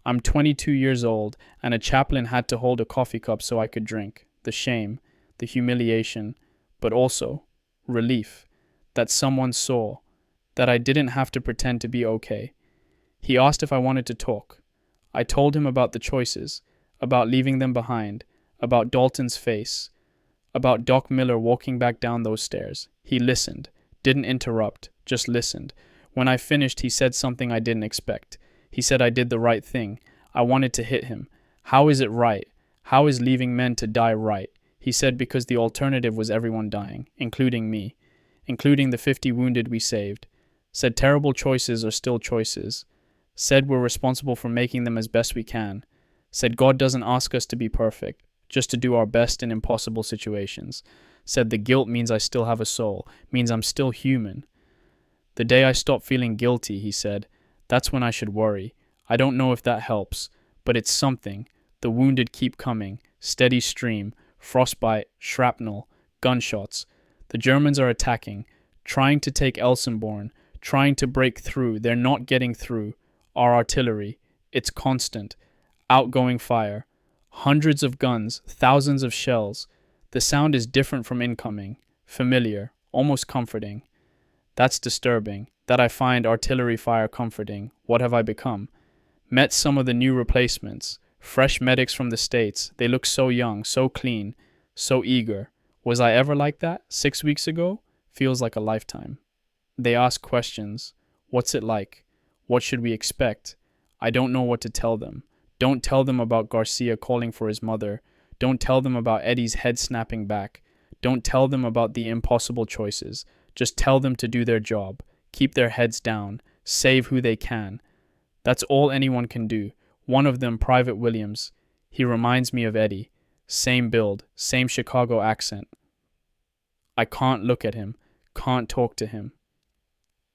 I'm 22 years old, and a chaplain had to hold a coffee cup so I could drink. The shame, the humiliation, but also relief that someone saw, that I didn't have to pretend to be okay. He asked if I wanted to talk. I told him about the choices, about leaving them behind, about Dalton's face, about Doc Miller walking back down those stairs. He listened, didn't interrupt, just listened. When I finished, he said something I didn't expect. He said I did the right thing. I wanted to hit him. How is it right? How is leaving men to die right? He said because the alternative was everyone dying, including me, including the 50 wounded we saved. Said terrible choices are still choices. Said we're responsible for making them as best we can. Said God doesn't ask us to be perfect, just to do our best in impossible situations. Said the guilt means I still have a soul, means I'm still human. The day I stop feeling guilty, he said, that's when I should worry. I don't know if that helps, but it's something. The wounded keep coming, steady stream, frostbite, shrapnel, gunshots. The Germans are attacking, trying to take Elsenborn, trying to break through. They're not getting through. Our artillery, it's constant. Outgoing fire. Hundreds of guns, thousands of shells. The sound is different from incoming. Familiar, almost comforting. That's disturbing. That I find artillery fire comforting. What have I become? Met some of the new replacements. Fresh medics from the States. They look so young, so clean, so eager. Was I ever like that 6 weeks ago? Feels like a lifetime. They ask questions. What's it like? What should we expect? I don't know what to tell them. Don't tell them about Garcia calling for his mother. Don't tell them about Eddie's head snapping back. Don't tell them about the impossible choices. Just tell them to do their job. Keep their heads down. Save who they can. That's all anyone can do. One of them, Private Williams. He reminds me of Eddie. Same build, same Chicago accent. I can't look at him. Can't talk to him.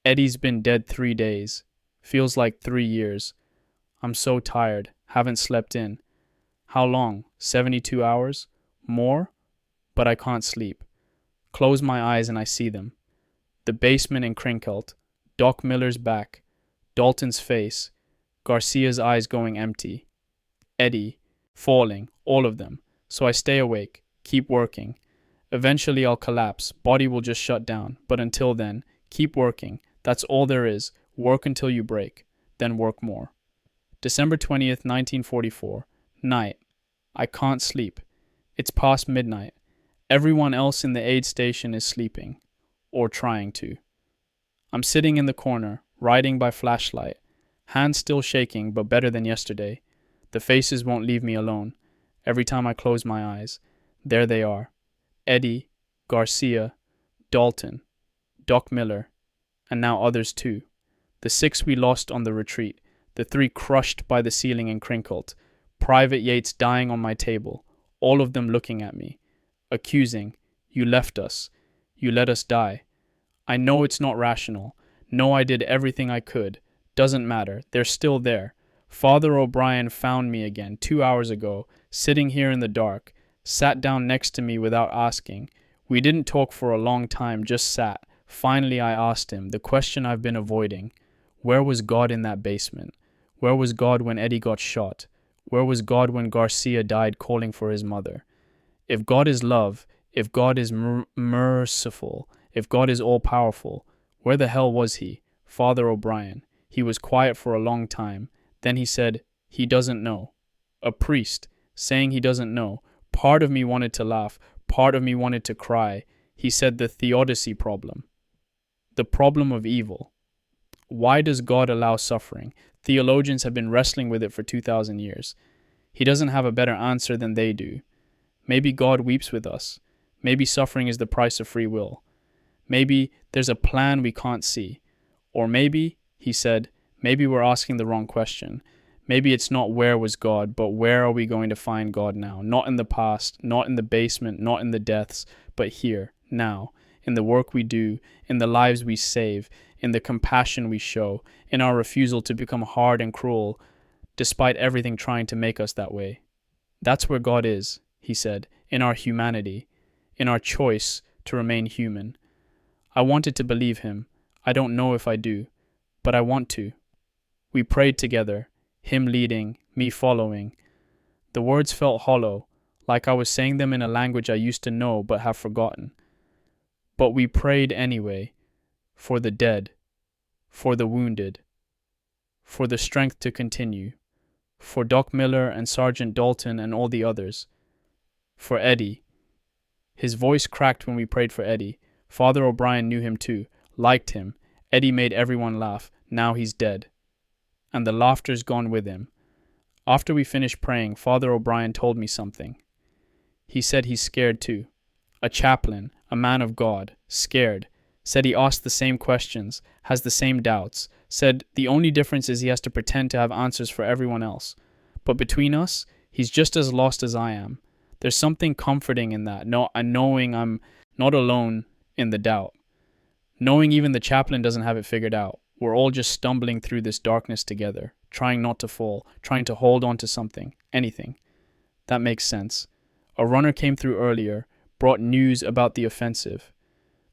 Eddie's been dead 3 days. Feels like 3 years. I'm so tired. Haven't slept in. How long? 72 hours? More? But I can't sleep. Close my eyes and I see them. The basement in Krinkelt. Doc Miller's back. Dalton's face. Garcia's eyes going empty. Eddie. Falling. All of them. So I stay awake. Keep working. Eventually I'll collapse, body will just shut down, but until then, keep working. That's all there is. Work until you break, then work more. December 20th, 1944. Night. I can't sleep. It's past midnight. Everyone else in the aid station is sleeping. Or trying to. I'm sitting in the corner, writing by flashlight. Hands still shaking, but better than yesterday. The faces won't leave me alone. Every time I close my eyes, there they are. Eddie, Garcia, Dalton, Doc Miller, and now others too. The 6 we lost on the retreat, the 3 crushed by the ceiling and crinkled, Private Yates dying on my table, all of them looking at me, accusing, you left us, you let us die. I know it's not rational, know I did everything I could, doesn't matter, they're still there. Father O'Brien found me again 2 hours ago, sitting here in the dark, sat down next to me without asking. We didn't talk for a long time, just sat. Finally I asked him, the question I've been avoiding. Where was God in that basement? Where was God when Eddie got shot? Where was God when Garcia died calling for his mother? If God is love, if God is merciful, if God is all-powerful, where the hell was he? Father O'Brien. He was quiet for a long time. Then he said, he doesn't know. A priest, saying he doesn't know. Part of me wanted to laugh. Part of me wanted to cry. He said the theodicy problem. The problem of evil. Why does God allow suffering? Theologians have been wrestling with it for 2,000 years. He doesn't have a better answer than they do. Maybe God weeps with us. Maybe suffering is the price of free will. Maybe there's a plan we can't see. Or maybe, he said, maybe we're asking the wrong question. Maybe it's not where was God, but where are we going to find God now? Not in the past, not in the basement, not in the deaths, but here, now, in the work we do, in the lives we save, in the compassion we show, in our refusal to become hard and cruel, despite everything trying to make us that way. That's where God is, he said, in our humanity, in our choice to remain human. I wanted to believe him. I don't know if I do, but I want to. We prayed together, him leading, me following. The words felt hollow, like I was saying them in a language I used to know but have forgotten. But we prayed anyway, for the dead, for the wounded, for the strength to continue, for Doc Miller and Sergeant Dalton and all the others, for Eddie. His voice cracked when we prayed for Eddie. Father O'Brien knew him too, liked him. Eddie made everyone laugh. Now he's dead. And the laughter's gone with him. After we finished praying, Father O'Brien told me something. He said he's scared too. A chaplain, a man of God, scared. Said he asked the same questions, has the same doubts. Said the only difference is he has to pretend to have answers for everyone else. But between us, he's just as lost as I am. There's something comforting in that, knowing I'm not alone in the doubt. Knowing even the chaplain doesn't have it figured out. We're all just stumbling through this darkness together, trying not to fall, trying to hold on to something, anything. That makes sense. A runner came through earlier, brought news about the offensive.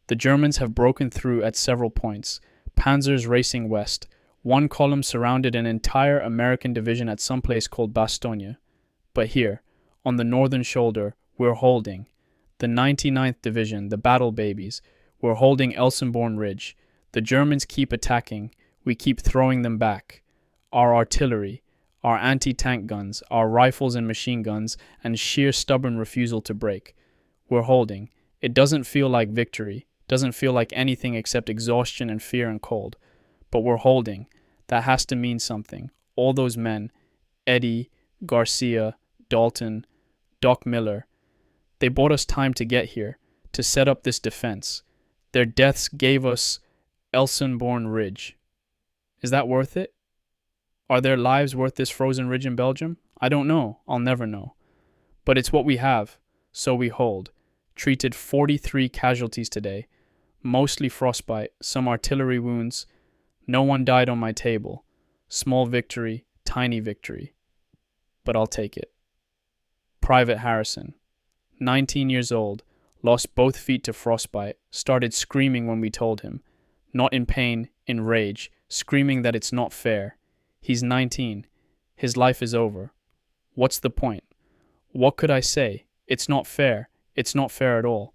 The Germans have broken through at several points, panzers racing west. One column surrounded an entire American division at some place called Bastogne. But here, on the northern shoulder, we're holding. The 99th Division, the battle babies, we're holding Elsenborn Ridge. The Germans keep attacking. We keep throwing them back. Our artillery, our anti-tank guns, our rifles and machine guns, and sheer stubborn refusal to break. We're holding. It doesn't feel like victory. Doesn't feel like anything except exhaustion and fear and cold. But we're holding. That has to mean something. All those men, Eddie, Garcia, Dalton, Doc Miller, they bought us time to get here, to set up this defense. Their deaths gave us Elsenborn Ridge. Is that worth it? Are their lives worth this frozen ridge in Belgium? I don't know. I'll never know. But it's what we have, so we hold. Treated 43 casualties today, mostly frostbite, some artillery wounds. No one died on my table. Small victory, tiny victory. But I'll take it. Private Harrison, 19 years old, lost both feet to frostbite, started screaming when we told him. Not in pain, in rage, screaming that it's not fair. He's 19. His life is over. What's the point? What could I say? It's not fair. It's not fair at all.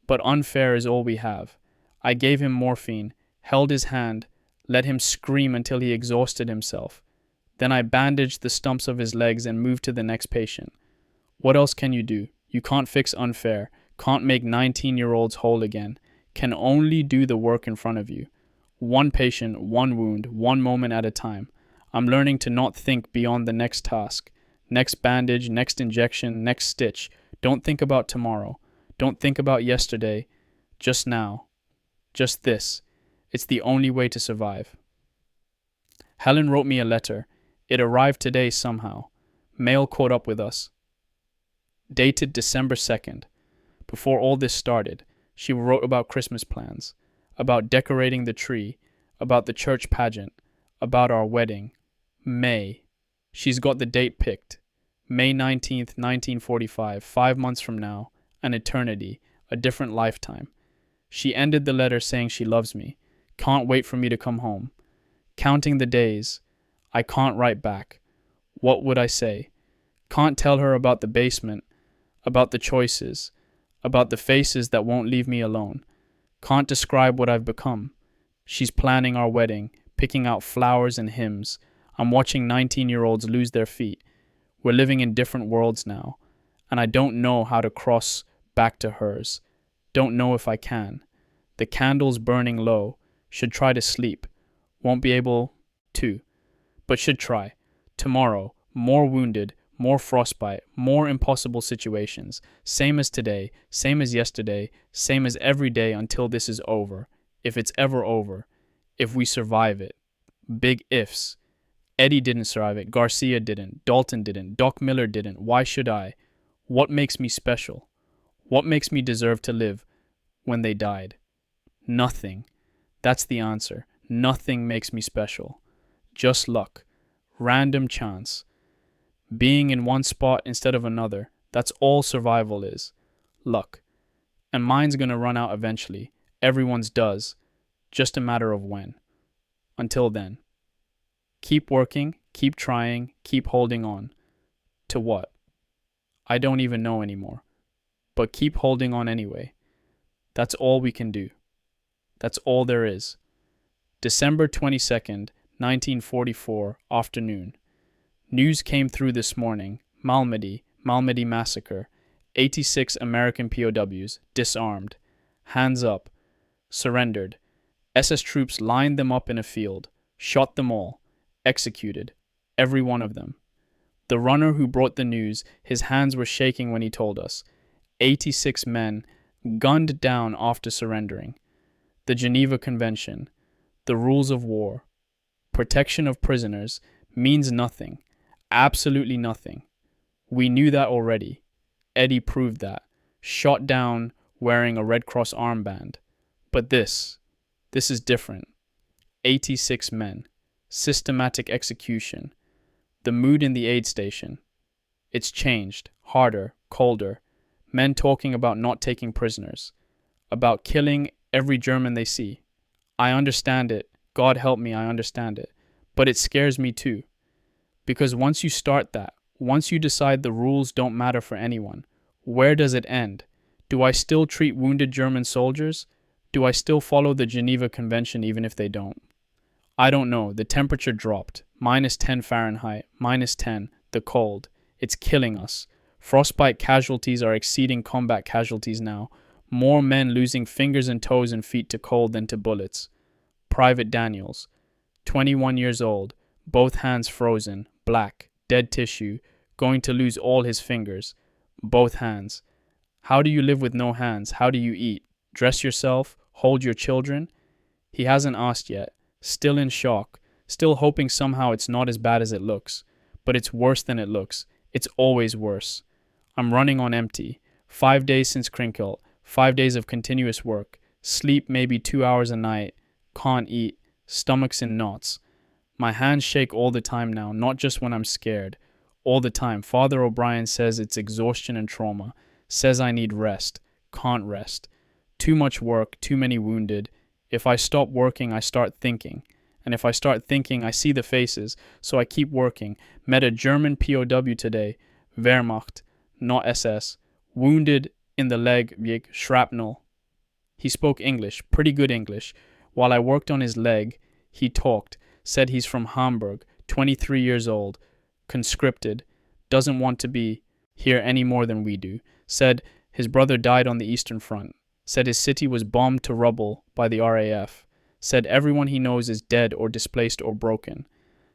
But unfair is all we have. I gave him morphine, held his hand, let him scream until he exhausted himself. Then I bandaged the stumps of his legs and moved to the next patient. What else can you do? You can't fix unfair, can't make 19-year-olds whole again, can only do the work in front of you. One patient, one wound, one moment at a time. I'm learning to not think beyond the next task. Next bandage, next injection, next stitch. Don't think about tomorrow. Don't think about yesterday. Just now. Just this. It's the only way to survive. Helen wrote me a letter. It arrived today somehow. Mail caught up with us. Dated December 2nd. Before all this started, she wrote about Christmas plans, about decorating the tree, about the church pageant, about our wedding. May. She's got the date picked. May 19th, 1945, 5 months from now, an eternity, a different lifetime. She ended the letter saying she loves me, can't wait for me to come home. Counting the days, I can't write back. What would I say? Can't tell her about the basement, about the choices, about the faces that won't leave me alone. Can't describe what I've become. She's planning our wedding, picking out flowers and hymns. I'm watching 19-year-olds lose their feet. We're living in different worlds now, and I don't know how to cross back to hers. Don't know if I can. The candle's burning low. Should try to sleep. Won't be able to, but should try. Tomorrow, more wounded, more frostbite, more impossible situations. Same as today, same as yesterday, same as every day until this is over. If it's ever over. If we survive it. Big ifs. Eddie didn't survive it. Garcia didn't. Dalton didn't. Doc Miller didn't. Why should I? What makes me special? What makes me deserve to live when they died? Nothing. That's the answer. Nothing makes me special. Just luck. Random chance. Being in one spot instead of another. That's all survival is. Luck. And mine's gonna run out eventually. Everyone's does. Just a matter of when. Until then. Keep working, keep trying, keep holding on. To what? I don't even know anymore. But keep holding on anyway. That's all we can do. That's all there is. December 22nd, 1944, afternoon. News came through this morning. Malmedy massacre. 86 American POWs, disarmed. Hands up. Surrendered. SS troops lined them up in a field. Shot them all. Executed. Every one of them. The runner who brought the news, his hands were shaking when he told us. 86 men gunned down after surrendering. The Geneva Convention. The rules of war. Protection of prisoners means nothing. Absolutely nothing. We knew that already. Eddie proved that. Shot down wearing a Red Cross armband. But this is different. 86 men. Systematic execution. The mood in the aid station. It's changed. Harder. Colder. Men talking about not taking prisoners. About killing every German they see. I understand it. God help me, I understand it. But it scares me too. Because once you start that, once you decide the rules don't matter for anyone, where does it end? Do I still treat wounded German soldiers? Do I still follow the Geneva Convention even if they don't? I don't know. The temperature dropped. -10 Fahrenheit. -10. The cold. It's killing us. Frostbite casualties are exceeding combat casualties now. More men losing fingers and toes and feet to cold than to bullets. Private Daniels. 21 years old. Both hands frozen. Black. Dead tissue. Going to lose all his fingers. Both hands. How do you live with no hands? How do you eat? Dress yourself? Hold your children? He hasn't asked yet. Still in shock. Still hoping somehow it's not as bad as it looks. But it's worse than it looks. It's always worse. I'm running on empty. 5 days since Krinkle. 5 days of continuous work. Sleep maybe 2 hours a night. Can't eat. Stomach's in knots. My hands shake all the time now, not just when I'm scared. All the time. Father O'Brien says it's exhaustion and trauma. Says I need rest. Can't rest. Too much work, too many wounded. If I stop working, I start thinking. And if I start thinking, I see the faces, so I keep working. Met a German POW today. Wehrmacht, not SS. Wounded In the leg, shrapnel. He spoke English, pretty good English. While I worked on his leg, he talked, said he's from Hamburg, 23 years old, conscripted, doesn't want to be here any more than we do, said his brother died on the Eastern Front, said his city was bombed to rubble by the RAF, said everyone he knows is dead or displaced or broken,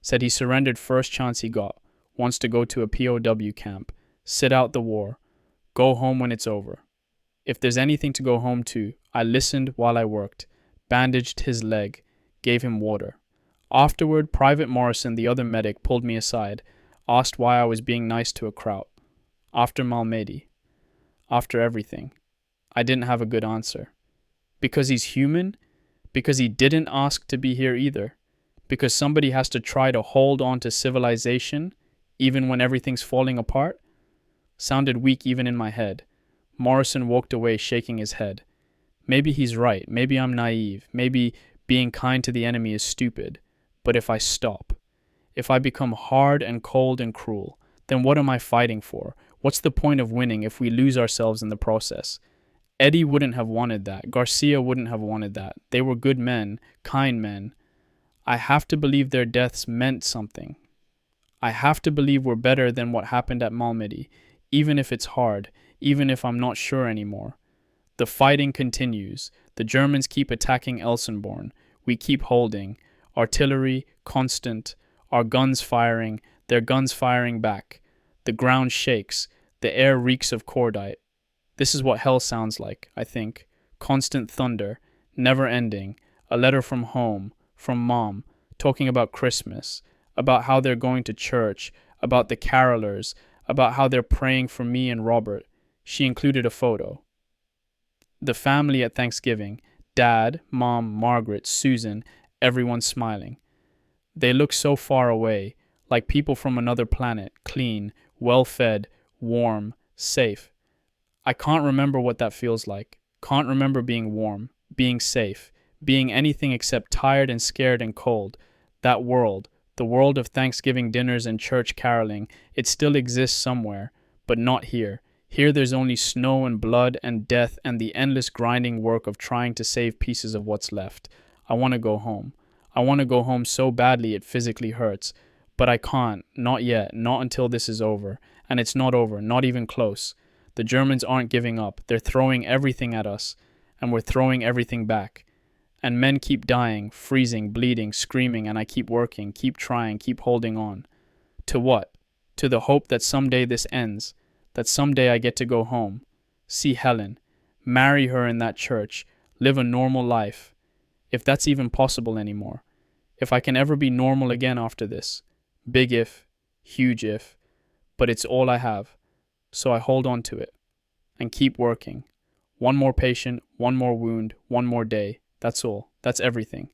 said he surrendered first chance he got, wants to go to a POW camp, sit out the war, go home when it's over. If there's anything to go home to, I listened while I worked, bandaged his leg, gave him water. Afterward, Private Morrison, the other medic, pulled me aside, asked why I was being nice to a kraut. After Malmedy. After everything. I didn't have a good answer. Because he's human? Because he didn't ask to be here either? Because somebody has to try to hold on to civilization, even when everything's falling apart? Sounded weak even in my head. Morrison walked away shaking his head. Maybe he's right. Maybe I'm naive. Maybe being kind to the enemy is stupid. But if I stop, if I become hard and cold and cruel, then what am I fighting for? What's the point of winning if we lose ourselves in the process? Eddie wouldn't have wanted that. Garcia wouldn't have wanted that. They were good men, kind men. I have to believe their deaths meant something. I have to believe we're better than what happened at Malmedy, even if it's hard, even if I'm not sure anymore. The fighting continues. The Germans keep attacking Elsenborn. We keep holding. Artillery, constant. Our guns firing. Their guns firing back. The ground shakes. The air reeks of cordite. This is what hell sounds like, I think. Constant thunder. Never ending. A letter from home. From Mom. Talking about Christmas. About how they're going to church. About the carolers. About how they're praying for me and Robert. She included a photo. The family at Thanksgiving. Dad, Mom, Margaret, Susan, everyone smiling. They look so far away, like people from another planet, clean, well-fed, warm, safe. I can't remember what that feels like. Can't remember being warm, being safe, being anything except tired and scared and cold. That world, the world of Thanksgiving dinners and church caroling, it still exists somewhere, but not here. Here there's only snow and blood and death and the endless grinding work of trying to save pieces of what's left. I want to go home. I want to go home so badly it physically hurts. But I can't, not yet, not until this is over. And it's not over, not even close. The Germans aren't giving up. They're throwing everything at us. And we're throwing everything back. And men keep dying, freezing, bleeding, screaming, and I keep working, keep trying, keep holding on. To what? To the hope that someday this ends. That someday I get to go home, see Helen, marry her in that church, live a normal life, if that's even possible anymore. If I can ever be normal again after this. Big if, huge if, but it's all I have, so I hold on to it and keep working. One more patient, one more wound, one more day, that's all, that's everything.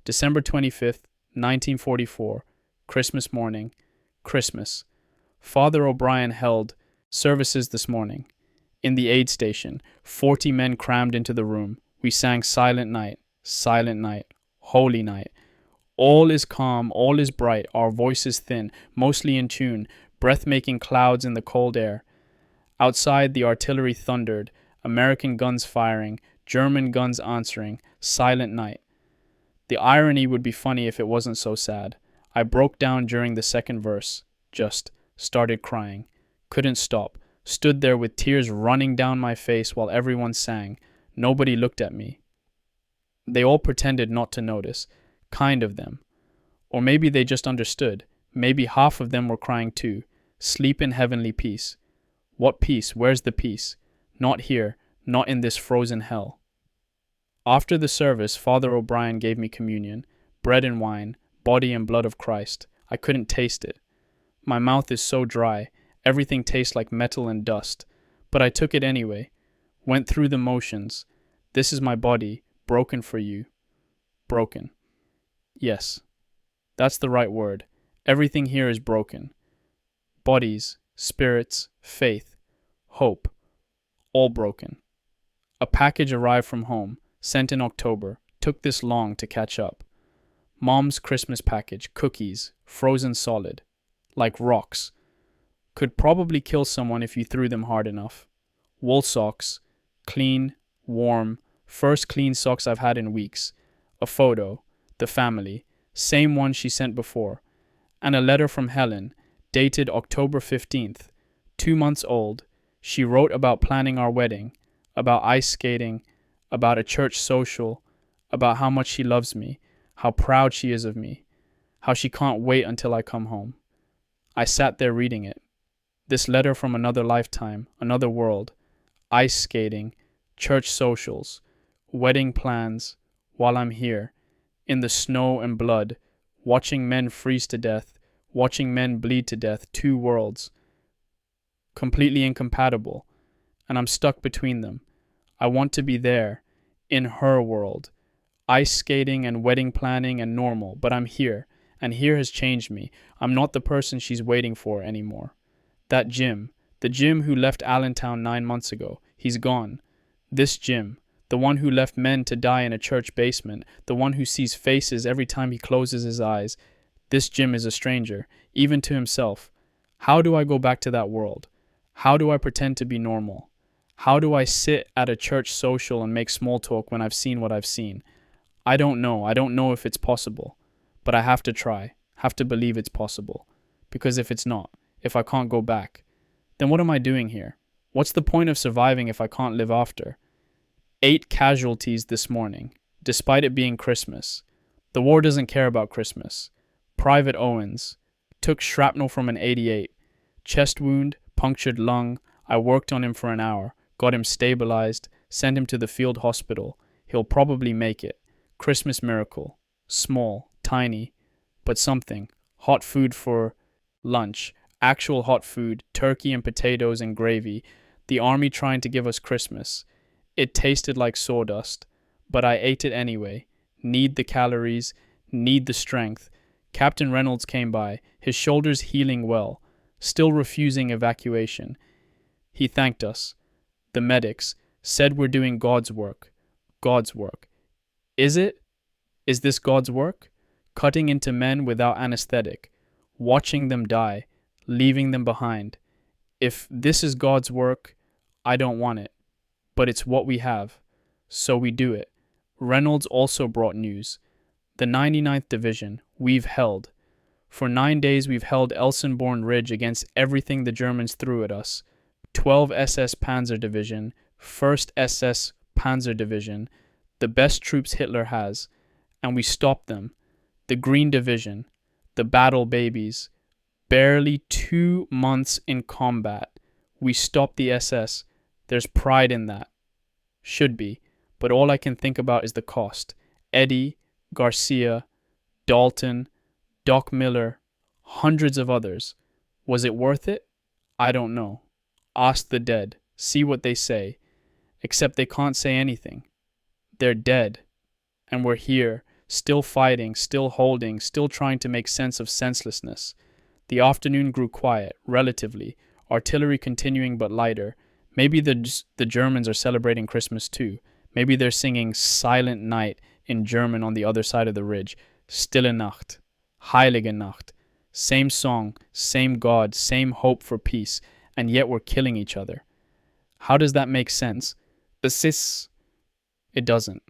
December 25th, 1944, Christmas morning, Christmas. Father O'Brien held services this morning. In the aid station, 40 men crammed into the room. We sang Silent Night, Holy Night. All is calm, all is bright, our voices thin, mostly in tune, breath-making clouds in the cold air. Outside, the artillery thundered, American guns firing, German guns answering, Silent Night. The irony would be funny if it wasn't so sad. I broke down during the second verse, just started crying. Couldn't stop, stood there with tears running down my face while everyone sang. Nobody looked at me. They all pretended not to notice. Kind of them. Or maybe they just understood. Maybe half of them were crying too. Sleep in heavenly peace. What peace? Where's the peace? Not here, not in this frozen hell. After the service, Father O'Brien gave me communion, bread and wine, body and blood of Christ. I couldn't taste it. My mouth is so dry. Everything tastes like metal and dust. But I took it anyway. Went through the motions. This is my body, broken for you. Broken. Yes. That's the right word. Everything here is broken. Bodies, spirits, faith, hope. All broken. A package arrived from home, sent in October. Took this long to catch up. Mom's Christmas package, cookies, frozen solid. Like rocks. Could probably kill someone if you threw them hard enough. Wool socks, clean, warm, first clean socks I've had in weeks. A photo, the family, same one she sent before. And a letter from Helen, dated October 15th, 2 months old. She wrote about planning our wedding, about ice skating, about a church social, about how much she loves me, how proud she is of me, how she can't wait until I come home. I sat there reading it. This letter from another lifetime, another world, ice skating, church socials, wedding plans, while I'm here, in the snow and blood, watching men freeze to death, watching men bleed to death, two worlds, completely incompatible, and I'm stuck between them. I want to be there, in her world, ice skating and wedding planning and normal, but I'm here, and here has changed me. I'm not the person she's waiting for anymore. That Jim, the Jim who left Allentown 9 months ago, he's gone. This Jim, the one who left men to die in a church basement, the one who sees faces every time he closes his eyes, this Jim is a stranger, even to himself. How do I go back to that world? How do I pretend to be normal? How do I sit at a church social and make small talk when I've seen what I've seen? I don't know. I don't know if it's possible. But I have to try, have to believe it's possible. Because if it's not, if I can't go back, then what am I doing here? What's the point of surviving if I can't live after? 8 casualties this morning, despite it being Christmas. The war doesn't care about Christmas. Private Owens took shrapnel from an 88. Chest wound, punctured lung. I worked on him for an hour, got him stabilized, sent him to the field hospital. He'll probably make it. Christmas miracle. Small, tiny, but something. Hot food for lunch. Actual hot food, turkey and potatoes and gravy. The army trying to give us Christmas. It tasted like sawdust, but I ate it anyway. Need the calories, need the strength. Captain Reynolds came by, his shoulders healing well, still refusing evacuation. He thanked us. The medics said we're doing God's work. God's work. Is it? Is this God's work? Cutting into men without anesthetic, watching them die, leaving them behind. If this is God's work, I don't want it. But it's what we have, so we do it. Reynolds also brought news. The 99th Division, we've held. For 9 days we've held Elsenborn Ridge against everything the Germans threw at us. 12 SS Panzer Division, 1st SS Panzer Division, the best troops Hitler has, and we stopped them. The Green Division, the battle babies, barely 2 months in combat. We stopped the SS. There's pride in that. Should be, but all I can think about is the cost. Eddie, Garcia, Dalton, Doc Miller, hundreds of others. Was it worth it? I don't know. Ask the dead. See what they say. Except they can't say anything. They're dead. And we're here, still fighting, still holding, still trying to make sense of senselessness. The afternoon grew quiet, relatively, artillery continuing but lighter. Maybe the Germans are celebrating Christmas too. Maybe they're singing Silent Night in German on the other side of the ridge. Stille Nacht. Heilige Nacht. Same song, same God, same hope for peace, and yet we're killing each other. How does that make sense? It doesn't.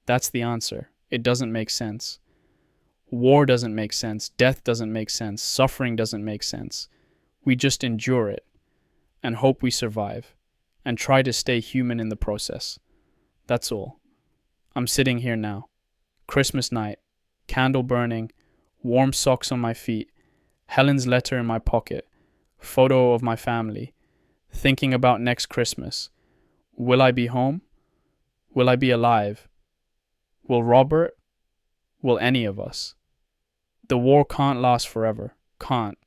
That's the answer. It doesn't make sense. War doesn't make sense. Death doesn't make sense. Suffering doesn't make sense. We just endure it and hope we survive and try to stay human in the process. That's all. I'm sitting here now. Christmas night, candle burning, warm socks on my feet, Helen's letter in my pocket, photo of my family, thinking about next Christmas. Will I be home? Will I be alive? Will Robert? Will any of us? The war can't last forever. Can't.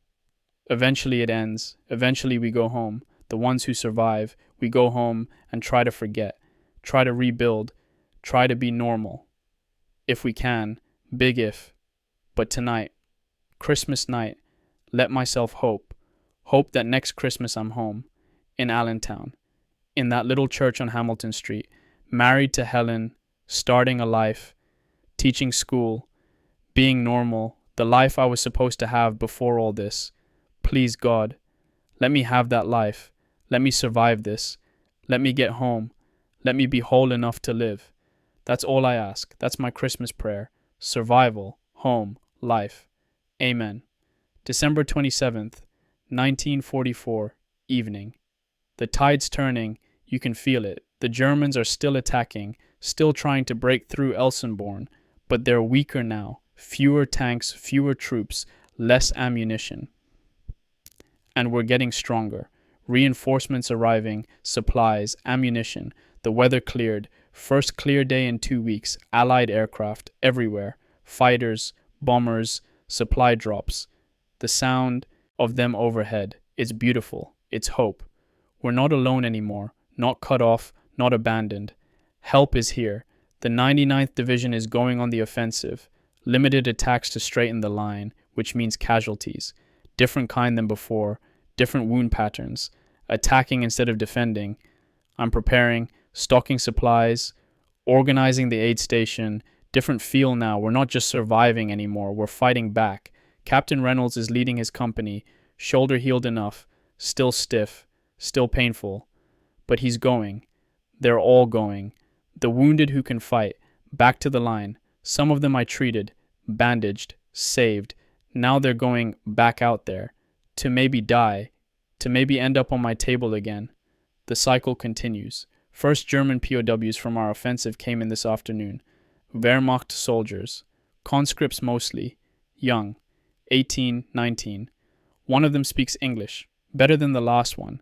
Eventually it ends. Eventually we go home. The ones who survive, we go home and try to forget, try to rebuild, try to be normal. If we can, big if. But tonight, Christmas night, let myself hope. Hope that next Christmas I'm home, in Allentown, in that little church on Hamilton Street, married to Helen, starting a life, teaching school, being normal, the life I was supposed to have before all this. Please God, let me have that life. Let me survive this. Let me get home. Let me be whole enough to live. That's all I ask. That's my Christmas prayer. Survival, home, life. Amen. December 27th, 1944, evening. The tide's turning. You can feel it. The Germans are still attacking, still trying to break through Elsenborn, but they're weaker now. Fewer tanks, fewer troops, less ammunition. And we're getting stronger. Reinforcements arriving, supplies, ammunition. The weather cleared. First clear day in 2 weeks. Allied aircraft everywhere. Fighters, bombers, supply drops. The sound of them overhead. It's beautiful. It's hope. We're not alone anymore. Not cut off, not abandoned. Help is here. The 99th Division is going on the offensive. Limited attacks to straighten the line, which means casualties. Different kind than before. Different wound patterns. Attacking instead of defending. I'm preparing, stocking supplies, organizing the aid station. Different feel now. We're not just surviving anymore. We're fighting back. Captain Reynolds is leading his company. Shoulder healed enough. Still stiff. Still painful. But he's going. They're all going. The wounded who can fight. Back to the line. Some of them I treated. Bandaged. Saved. Now they're going back out there. To maybe die. To maybe end up on my table again. The cycle continues. First German POWs from our offensive came in this afternoon. Wehrmacht soldiers. Conscripts mostly. Young. 18, 19. One of them speaks English. Better than the last one.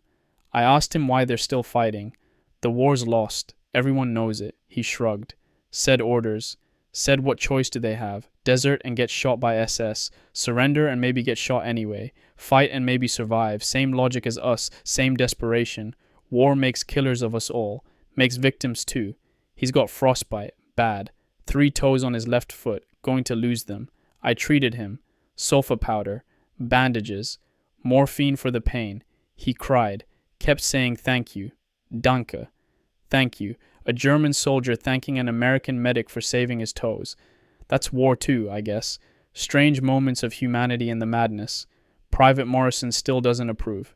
I asked him why they're still fighting. The war's lost. Everyone knows it. He shrugged. Said orders. Said what choice do they have? Desert and get shot by SS. Surrender and maybe get shot anyway. Fight and maybe survive. Same logic as us. Same desperation. War makes killers of us all. Makes victims too. He's got frostbite. Bad. 3 toes on his left foot. Going to lose them. I treated him. Sulfur powder. Bandages. Morphine for the pain. He cried. Kept saying thank you. Danke. Thank you. A German soldier thanking an American medic for saving his toes. That's war too, I guess. Strange moments of humanity in the madness. Private Morrison still doesn't approve.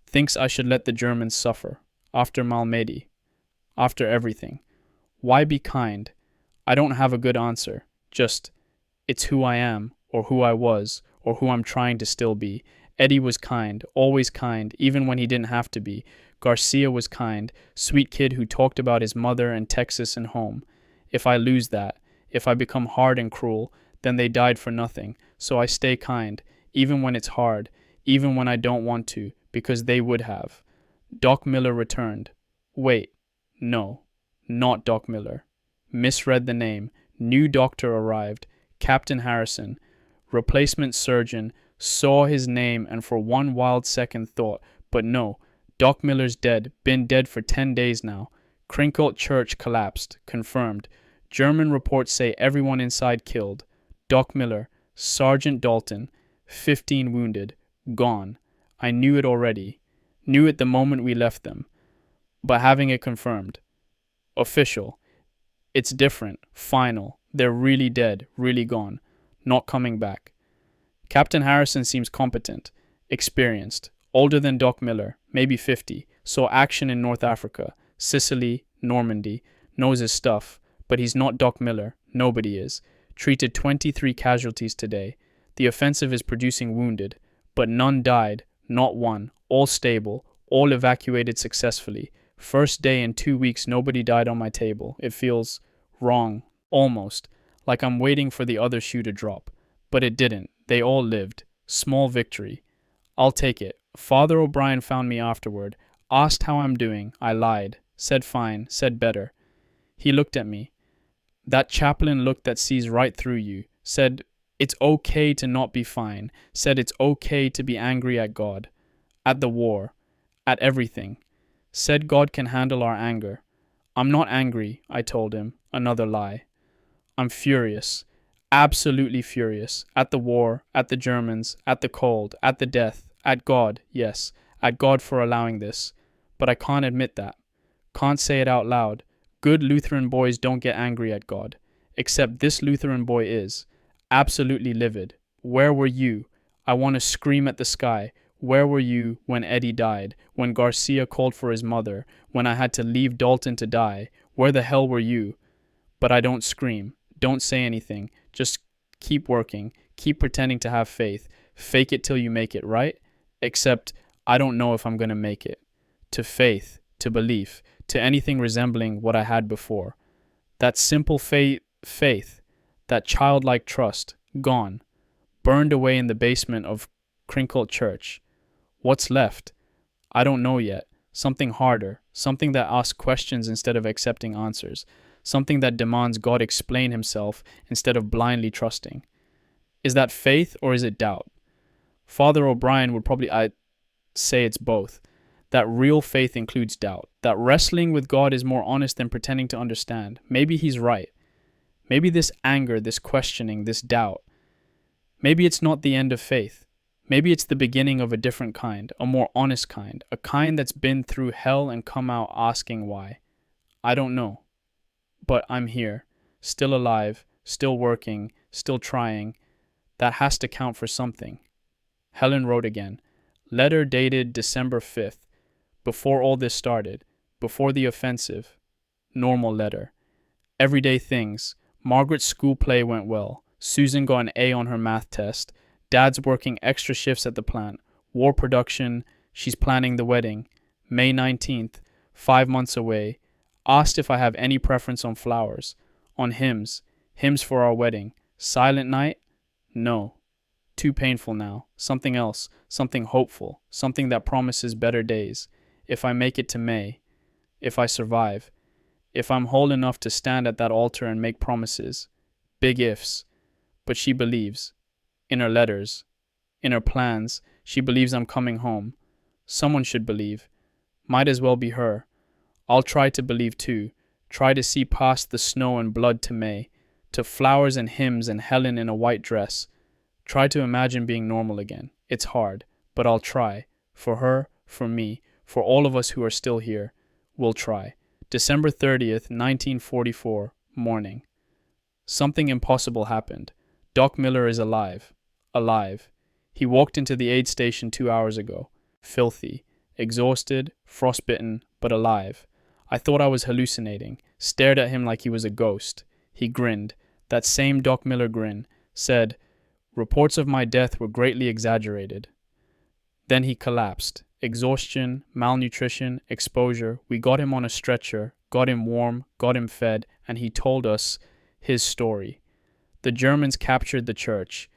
Thinks I should let the Germans suffer. After Malmedy. After everything. Why be kind? I don't have a good answer. Just, it's who I am, or who I was, or who I'm trying to still be. Eddie was kind, always kind, even when he didn't have to be. Garcia was kind, sweet kid who talked about his mother and Texas and home. If I lose that, if I become hard and cruel, then they died for nothing. So I stay kind, even when it's hard, even when I don't want to, because they would have. Doc Miller returned. Wait, no, not Doc Miller. Misread the name. New doctor arrived. Captain Harrison. Replacement surgeon. Saw his name and for one wild second thought, but no, Doc Miller's dead, been dead for 10 days now. Crinkle Church collapsed, confirmed. German reports say everyone inside killed. Doc Miller, Sergeant Dalton, 15 wounded, gone. I knew it already. Knew it the moment we left them. But having it confirmed. Official. It's different, final. They're really dead, really gone. Not coming back. Captain Harrison seems competent, experienced, older than Doc Miller, maybe 50, saw action in North Africa, Sicily, Normandy, knows his stuff, but he's not Doc Miller, nobody is. Treated 23 casualties today. The offensive is producing wounded, but none died, not one, all stable, all evacuated successfully. First day in 2 weeks nobody died on my table. It feels wrong, almost, like I'm waiting for the other shoe to drop. But it didn't. They all lived. Small victory. I'll take it. Father O'Brien found me afterward. Asked how I'm doing. I lied. Said fine. Said better. He looked at me. That chaplain look that sees right through you. Said, it's okay to not be fine. Said it's okay to be angry at God. At the war. At everything. Said God can handle our anger. I'm not angry, I told him. Another lie. I'm furious. Absolutely furious. At the war, at the Germans, at the cold, at the death, at God, yes, at God for allowing this. But I can't admit that. Can't say it out loud. Good Lutheran boys don't get angry at God. Except this Lutheran boy is. Absolutely livid. Where were you? I want to scream at the sky. Where were you when Eddie died? When Garcia called for his mother? When I had to leave Dalton to die? Where the hell were you? But I don't scream. Don't say anything. Just keep working. Keep pretending to have faith. Fake it till you make it, right? Except I don't know if I'm going to make it. To faith, to belief, to anything resembling what I had before. That simple faith, that childlike trust, gone, burned away in the basement of Crinkle Church. What's left? I don't know yet. Something harder, something that asks questions instead of accepting answers, something that demands God explain himself instead of blindly trusting. Is that faith or is it doubt? Father O'Brien would probably say it's both. That real faith includes doubt. That wrestling with God is more honest than pretending to understand. Maybe he's right. Maybe this anger, this questioning, this doubt, maybe it's not the end of faith. Maybe it's the beginning of a different kind, a more honest kind, a kind that's been through hell and come out asking why. I don't know. But I'm here, still alive, still working, still trying. That has to count for something. Helen wrote again. Letter dated December 5th, before all this started, before the offensive. Normal letter. Everyday things. Margaret's school play went well. Susan got an A on her math test. Dad's working extra shifts at the plant. War production. She's planning the wedding. May 19th, 5 months away. Asked if I have any preference on flowers. On hymns. Hymns for our wedding. Silent night? No. Too painful now. Something else. Something hopeful. Something that promises better days. If I make it to May. If I survive. If I'm whole enough to stand at that altar and make promises. Big ifs. But she believes. In her letters. In her plans. She believes I'm coming home. Someone should believe. Might as well be her. I'll try to believe too. Try to see past the snow and blood to May. To flowers and hymns and Helen in a white dress. Try to imagine being normal again. It's hard. But I'll try. For her, for me, for all of us who are still here. We'll try. December 30th, 1944, morning. Something impossible happened. Doc Miller is alive. Alive. He walked into the aid station 2 hours ago. Filthy. Exhausted. Frostbitten. But alive. I thought I was hallucinating. Stared at him like he was a ghost. He grinned. That same Doc Miller grin. Said, reports of my death were greatly exaggerated. Then he collapsed. Exhaustion, malnutrition, exposure. We got him on a stretcher, got him warm, got him fed, and he told us his story. The Germans captured the church.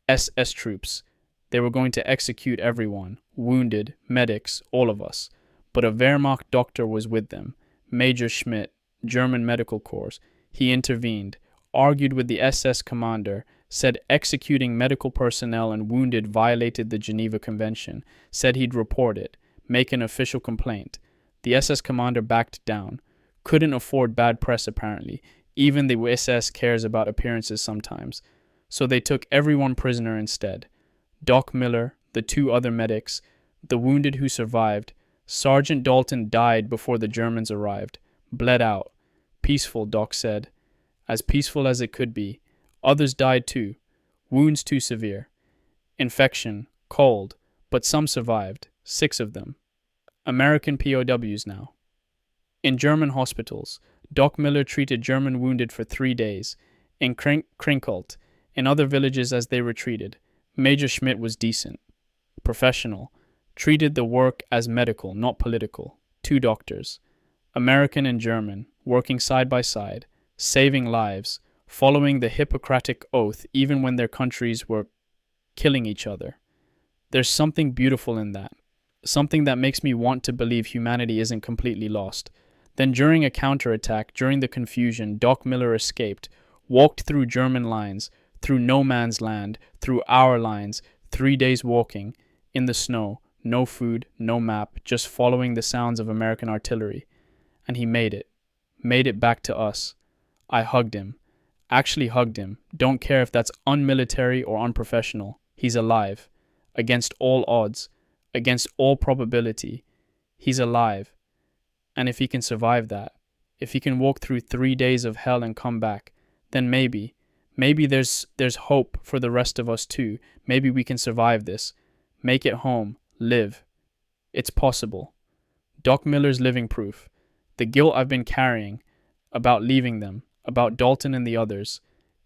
SS troops. They were going to execute everyone. Wounded, medics, all of us. But a Wehrmacht doctor was with them. Major Schmidt, German Medical Corps. He intervened, argued with the SS commander, said executing medical personnel and wounded violated the Geneva Convention, said he'd report it, make an official complaint. The SS commander backed down. Couldn't afford bad press apparently. Even the SS cares about appearances sometimes. So they took everyone prisoner instead. Doc Miller, the 2 other medics, the wounded who survived. Sergeant Dalton died before the Germans arrived. Bled out. Peaceful, Doc said. As peaceful as it could be. Others died too. Wounds too severe. Infection. Cold. But some survived. 6 of them. American POWs now. In German hospitals, Doc Miller treated German wounded for 3 days. In Krinkelt, in other villages as they retreated. Major Schmidt was decent. Professional. Treated the work as medical, not political. 2 doctors. American and German, working side by side. Saving lives. Following the Hippocratic Oath even when their countries were killing each other. There's something beautiful in that. Something that makes me want to believe humanity isn't completely lost. Then during a counterattack, during the confusion, Doc Miller escaped, walked through German lines, through no man's land, through our lines, 3 days walking, in the snow, no food, no map, just following the sounds of American artillery. And he made it back to us. I hugged him. Actually hugged him. Don't care if that's unmilitary or unprofessional. He's alive. Against all odds. Against all probability. He's alive. And if he can survive that, if he can walk through 3 days of hell and come back, then maybe there's hope for the rest of us too. Maybe we can survive this. Make it home. live. It's possible. Doc Miller's living proof. The guilt I've been carrying about leaving them, about Dalton and the others,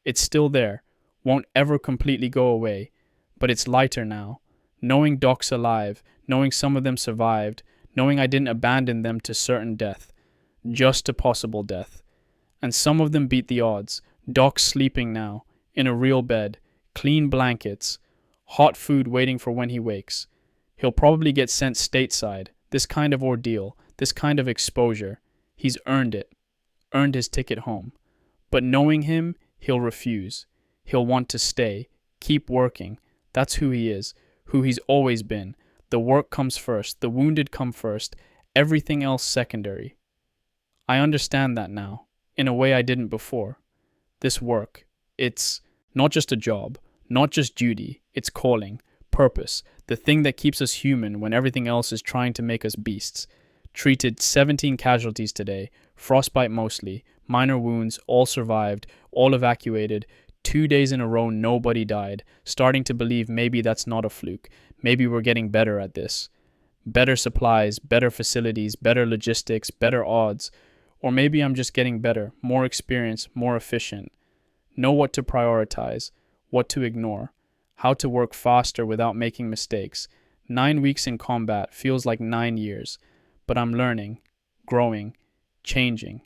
it's still there, won't ever completely go away, but it's lighter now. Knowing Doc's alive, knowing some of them survived, knowing I didn't abandon them to certain death, just to possible death. And some of them beat the odds. Doc's sleeping now, in a real bed, clean blankets, hot food waiting for when he wakes. He'll probably get sent stateside. This kind of ordeal, this kind of exposure. He's earned it, earned his ticket home. But knowing him, he'll refuse. He'll want to stay, keep working. That's who he is, who he's always been. The work comes first, the wounded come first, everything else secondary. I understand that now, in a way I didn't before. This work, it's not just a job, not just duty, it's calling, purpose, the thing that keeps us human when everything else is trying to make us beasts. Treated 17 casualties today, frostbite mostly, minor wounds, all survived, all evacuated. 2 days in a row nobody died, starting to believe maybe that's not a fluke, maybe we're getting better at this. Better supplies, better facilities, better logistics, better odds. Or maybe I'm just getting better, more experienced, more efficient. Know what to prioritize, what to ignore, how to work faster without making mistakes. 9 weeks in combat feels like 9 years, but I'm learning, growing, changing.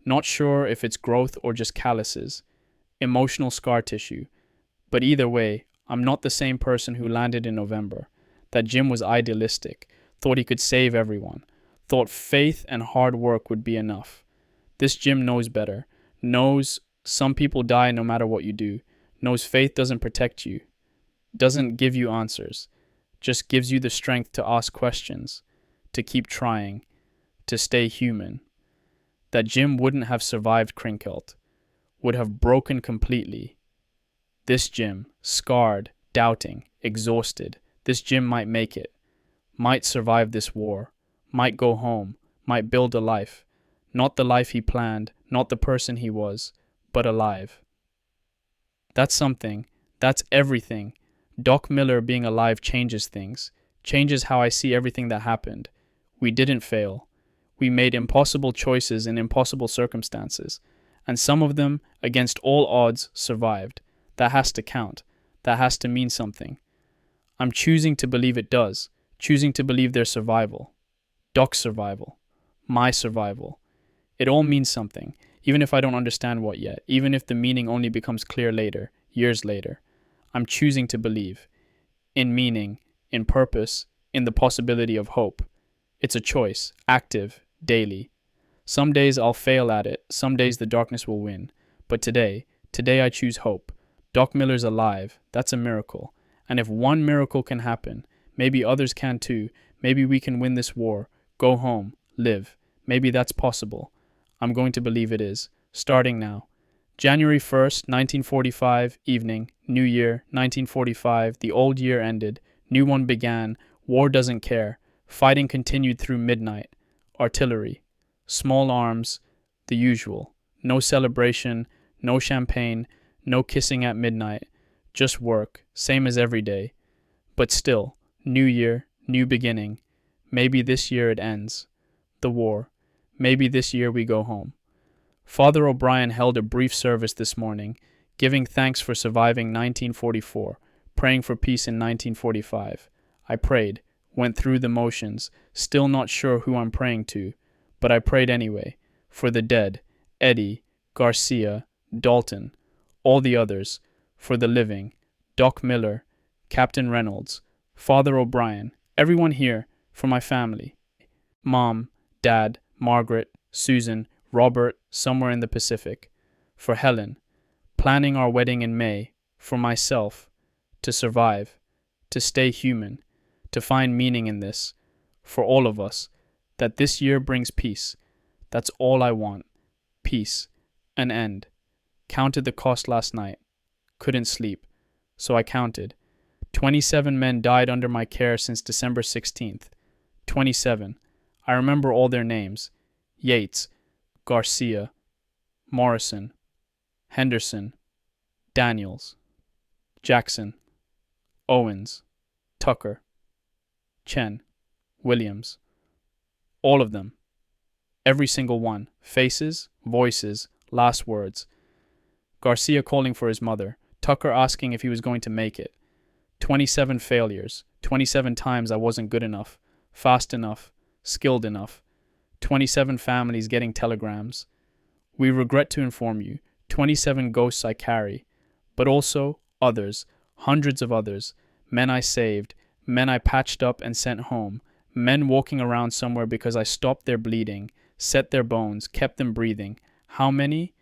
Not sure if it's growth or just calluses, emotional scar tissue. But either way, I'm not the same person who landed in November. That Jim was idealistic, thought he could save everyone, thought faith and hard work would be enough. This Jim knows better, knows some people die no matter what you do, knows faith doesn't protect you, doesn't give you answers, just gives you the strength to ask questions, to keep trying, to stay human. That Jim wouldn't have survived Krinkelt, would have broken completely. This Jim, scarred, doubting, exhausted, this Jim might make it, might survive this war, might go home, might build a life. Not the life he planned, not the person he was, but alive. That's something. That's everything. Doc Miller being alive changes things, changes how I see everything that happened. We didn't fail. We made impossible choices in impossible circumstances, and some of them, against all odds, survived. That has to count. That has to mean something. I'm choosing to believe it does, choosing to believe their survival. Doc's survival. My survival. It all means something, even if I don't understand what yet, even if the meaning only becomes clear later, years later. I'm choosing to believe. In meaning, in purpose, in the possibility of hope. It's a choice, active, daily. Some days I'll fail at it, some days the darkness will win. But today I choose hope. Doc Miller's alive, that's a miracle. And if one miracle can happen, maybe others can too. Maybe we can win this war, go home, live. Maybe that's possible. I'm going to believe it is, starting now. January 1st, 1945, evening, New Year, 1945, the old year ended, new one began, war doesn't care, fighting continued through midnight, artillery, small arms, the usual, no celebration, no champagne, no kissing at midnight, just work, same as every day. But still, new year, new beginning, maybe this year it ends, the war, maybe this year we go home. Father O'Brien held a brief service this morning, giving thanks for surviving 1944, praying for peace in 1945. I prayed, went through the motions, still not sure who I'm praying to, but I prayed anyway, for the dead, Eddie, Garcia, Dalton, all the others, for the living, Doc Miller, Captain Reynolds, Father O'Brien, everyone here, for my family. Mom, Dad, Margaret, Susan, Robert, somewhere in the Pacific. For Helen, planning our wedding in May. For myself, to survive, to stay human, to find meaning in this. For all of us, that this year brings peace. That's all I want. Peace. An end. Counted the cost last night. Couldn't sleep. So I counted. 27 men died under my care since December 16th. 27. I remember all their names. Yates, Garcia, Morrison, Henderson, Daniels, Jackson, Owens, Tucker, Chen, Williams. All of them. Every single one. Faces, voices, last words. Garcia calling for his mother. Tucker asking if he was going to make it. 27 failures. 27 times I wasn't good enough, fast enough, skilled enough. 27 families getting telegrams. We regret to inform you, 27 ghosts I carry, but also others, hundreds of others, men I saved, men I patched up and sent home, men walking around somewhere because I stopped their bleeding, set their bones, kept them breathing. How many?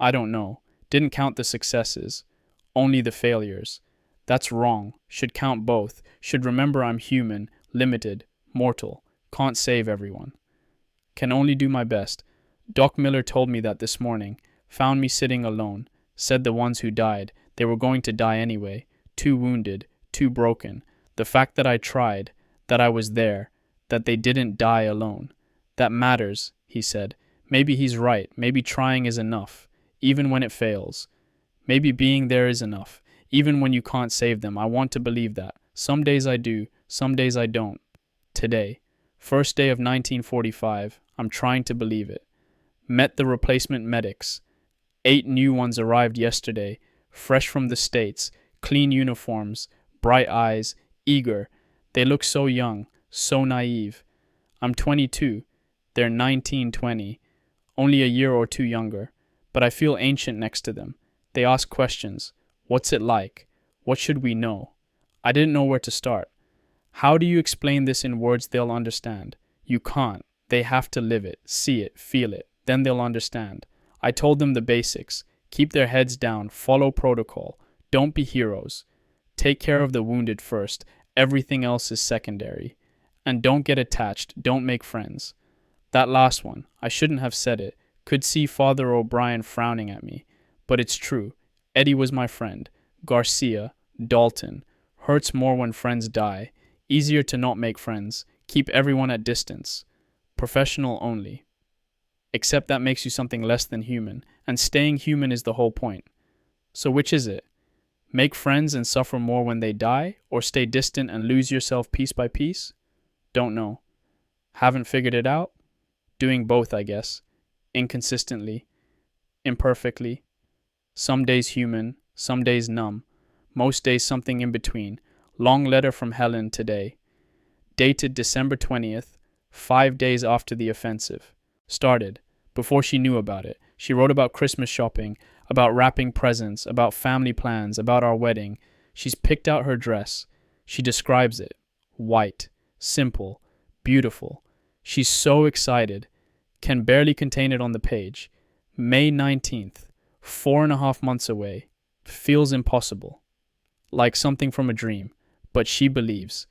I don't know. Didn't count the successes, only the failures. That's wrong. Should count both. Should remember I'm human, limited, mortal. Can't save everyone. Can only do my best. Doc Miller told me that this morning. Found me sitting alone. Said the ones who died, they were going to die anyway. Too wounded, too broken. The fact that I tried, that I was there, that they didn't die alone. That matters, he said. Maybe he's right. Maybe trying is enough, even when it fails. Maybe being there is enough, even when you can't save them. I want to believe that. Some days I do, some days I don't. Today, first day of 1945, I'm trying to believe it. Met the replacement medics. 8 new ones arrived yesterday, fresh from the States, clean uniforms, bright eyes, eager. They look so young, so naive. I'm 22, they're 19, 20, only a year or two younger, but I feel ancient next to them. They ask questions. What's it like? What should we know? I didn't know where to start. How do you explain this in words they'll understand? You can't. They have to live it, see it, feel it. Then they'll understand. I told them the basics. Keep their heads down, follow protocol. Don't be heroes. Take care of the wounded first. Everything else is secondary. And don't get attached. Don't make friends. That last one, I shouldn't have said it. Could see Father O'Brien frowning at me. But it's true. Eddie was my friend. Garcia, Dalton. Hurts more when friends die. Easier to not make friends. Keep everyone at distance. Professional only. Except that makes you something less than human, and staying human is the whole point. So which is it? Make friends and suffer more when they die, or stay distant and lose yourself piece by piece? Don't know. Haven't figured it out? Doing both, I guess. Inconsistently. Imperfectly. Some days human, some days numb. Most days something in between. Long letter from Helen today. Dated December 20th, 5 days after the offensive. Started, before she knew about it. She wrote about Christmas shopping, about wrapping presents, about family plans, about our wedding. She's picked out her dress. She describes it. White, simple, beautiful. She's so excited. Can barely contain it on the page. May 19th, 4.5 months away. Feels impossible. Like something from a dream. But she believes.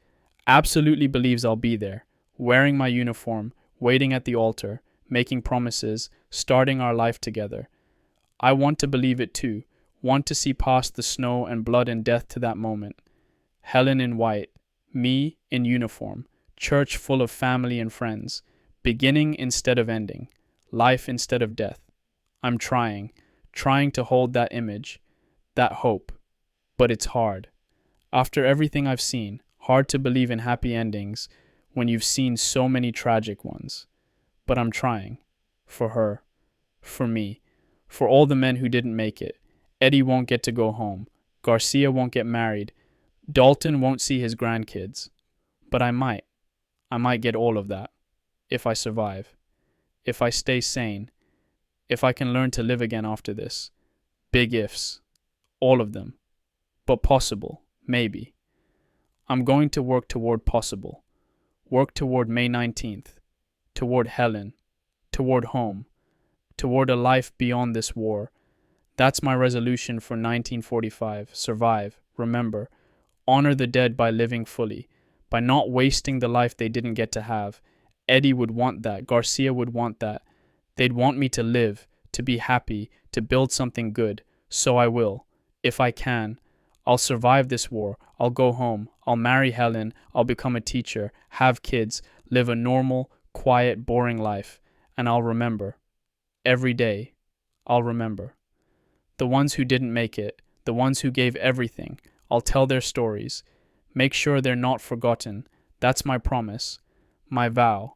Absolutely believes I'll be there. Wearing my uniform, waiting at the altar, making promises, starting our life together. I want to believe it too, want to see past the snow and blood and death to that moment. Helen in white, me in uniform, church full of family and friends, beginning instead of ending, life instead of death. I'm trying to hold that image, that hope, but it's hard. After everything I've seen, hard to believe in happy endings when you've seen so many tragic ones. But I'm trying. For her. For me. For all the men who didn't make it. Eddie won't get to go home. Garcia won't get married. Dalton won't see his grandkids. But I might. I might get all of that. If I survive. If I stay sane. If I can learn to live again after this. Big ifs. All of them. But possible. Maybe. I'm going to work toward possible. Work toward May 19th. Toward Helen, toward home, toward a life beyond this war. That's my resolution for 1945. Survive, remember, honor the dead by living fully, by not wasting the life they didn't get to have. Eddie would want that. Garcia would want that. They'd want me to live, to be happy, to build something good. So I will, if I can. I'll survive this war. I'll go home. I'll marry Helen. I'll become a teacher, have kids, live a normal, quiet, boring life, and I'll remember. Every day, I'll remember. The ones who didn't make it, the ones who gave everything, I'll tell their stories. Make sure they're not forgotten, That's my promise, my vow.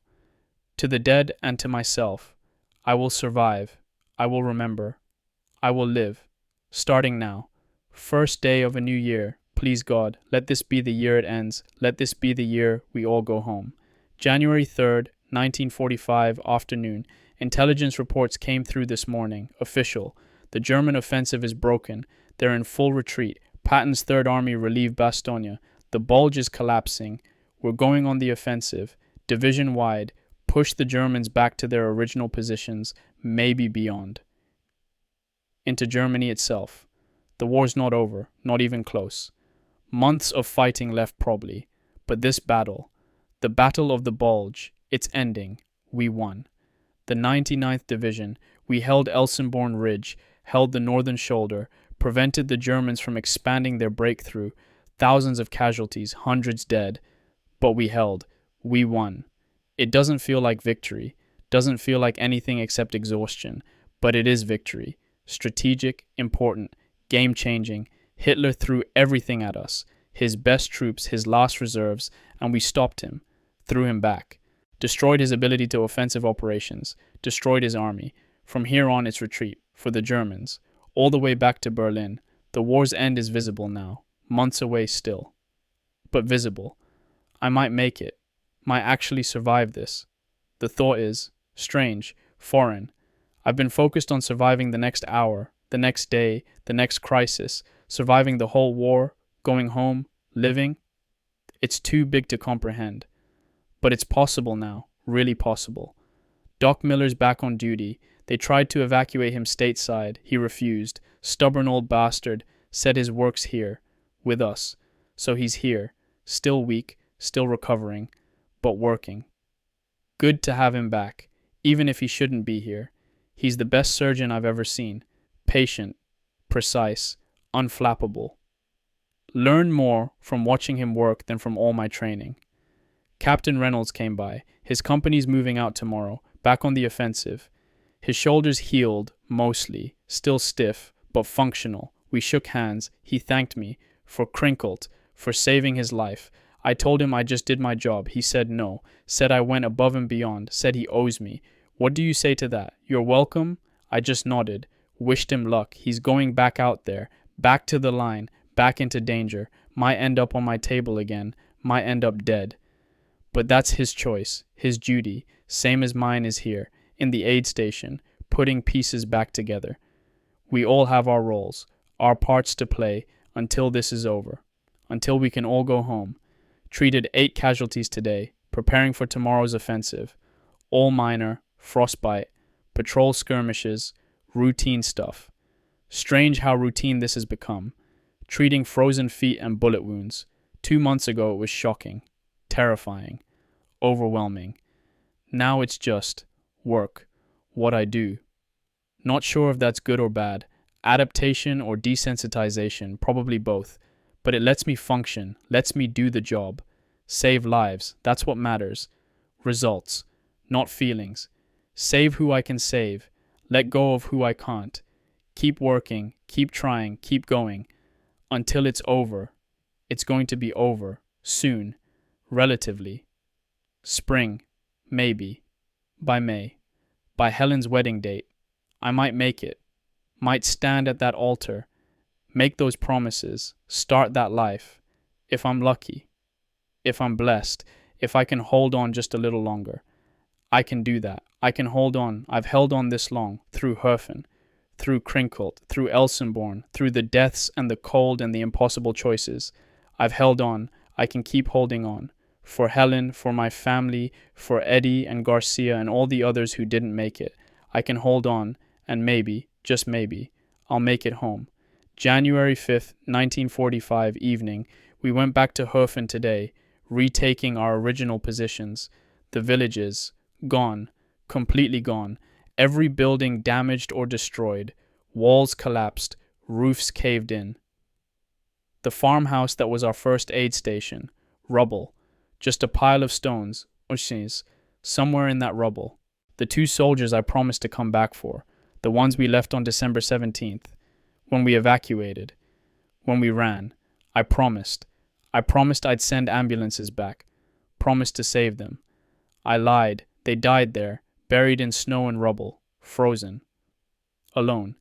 To the dead and to myself, I will survive, I will remember, I will live. Starting now. First day of a new year. Please God, let this be the year it ends. Let this be the year we all go home. January 3rd, 1945, afternoon. Intelligence reports came through this morning. Official. The German offensive is broken. They're in full retreat. Patton's Third Army relieved Bastogne. The Bulge is collapsing. We're going on the offensive. Division-wide. Push the Germans back to their original positions, maybe beyond. Into Germany itself. The war's not over, not even close. Months of fighting left probably, but this battle, the Battle of the Bulge, it's ending. We won. The 99th Division, we held Elsenborn Ridge, held the northern shoulder, prevented the Germans from expanding their breakthrough, thousands of casualties, hundreds dead, but we held. We won. It doesn't feel like victory, doesn't feel like anything except exhaustion, but it is victory. Strategic, important, game-changing. Hitler threw everything at us, his best troops, his last reserves, and we stopped him, threw him back, destroyed his ability to offensive operations, destroyed his army. From here on, it's retreat, for the Germans, all the way back to Berlin. The war's end is visible now, months away still, but visible. I might make it, might actually survive this. The thought is, strange, foreign. I've been focused on surviving the next hour, the next day, the next crisis, surviving the whole war, going home, living. It's too big to comprehend. But it's possible now, really possible. Doc Miller's back on duty. They tried to evacuate him stateside. He refused. Stubborn old bastard, said his work's here, with us. So he's here, still weak, still recovering, but working. Good to have him back, even if he shouldn't be here. He's the best surgeon I've ever seen. Patient, precise, unflappable. Learned more from watching him work than from all my training. Captain Reynolds came by. His company's moving out tomorrow, back on the offensive. His shoulders healed, mostly, still stiff, but functional. We shook hands. He thanked me, for crinkled, for saving his life. I told him I just did my job. He said no, said I went above and beyond, said he owes me. What do you say to that? You're welcome? I just nodded, wished him luck. He's going back out there, back to the line, back into danger. Might end up on my table again, might end up dead. But that's his choice, his duty, same as mine is here, in the aid station, putting pieces back together. We all have our roles, our parts to play until this is over, until we can all go home. Treated 8 casualties today, preparing for tomorrow's offensive. All minor, frostbite, patrol skirmishes, routine stuff. Strange how routine this has become. Treating frozen feet and bullet wounds. 2 months ago it was shocking, terrifying, overwhelming. Now it's just work, what I do. Not sure if that's good or bad. Adaptation or desensitization, probably both. But it lets me function, lets me do the job. Save lives, that's what matters. Results, not feelings. Save who I can save. Let go of who I can't. Keep working, keep trying, keep going. Until it's over. It's going to be over, soon, relatively. Spring, maybe. By May. By Helen's wedding date. I might make it. Might stand at that altar. Make those promises. Start that life. If I'm lucky. If I'm blessed. If I can hold on just a little longer. I can do that. I can hold on. I've held on this long. Through Herfen. Through Krinkelt. Through Elsenborn. Through the deaths and the cold and the impossible choices. I've held on. I can keep holding on. For Helen, for my family, for Eddie and Garcia and all the others who didn't make it. I can hold on, and maybe, just maybe, I'll make it home. January 5th, 1945 evening, we went back to Herfen today, retaking our original positions. The villages, gone, completely gone. Every building damaged or destroyed. Walls collapsed, roofs caved in. The farmhouse that was our first aid station, rubble. Just a pile of stones, ushes, somewhere in that rubble. The 2 soldiers I promised to come back for, the ones we left on December 17th, when we evacuated, when we ran. I promised. I'd send ambulances back. promised to save them. I lied. They died there, buried in snow and rubble, frozen, alone.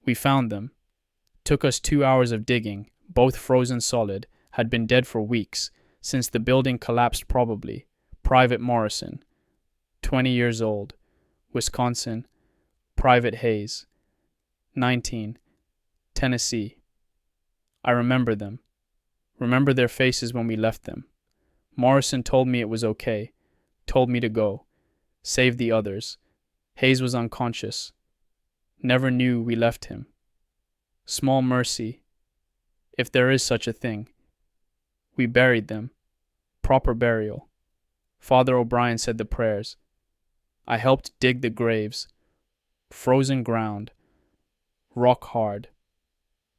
We found them. Took us 2 hours of digging, both frozen solid, had been dead for weeks, since the building collapsed probably. Private Morrison, 20 years old, Wisconsin. Private Hayes, 19, Tennessee. I remember them. Remember their faces when we left them. Morrison told me it was okay. Told me to go. Save the others. Hayes was unconscious. Never knew we left him. Small mercy, if there is such a thing. We buried them. Proper burial. Father O'Brien said the prayers. I helped dig the graves. Frozen ground. Rock hard.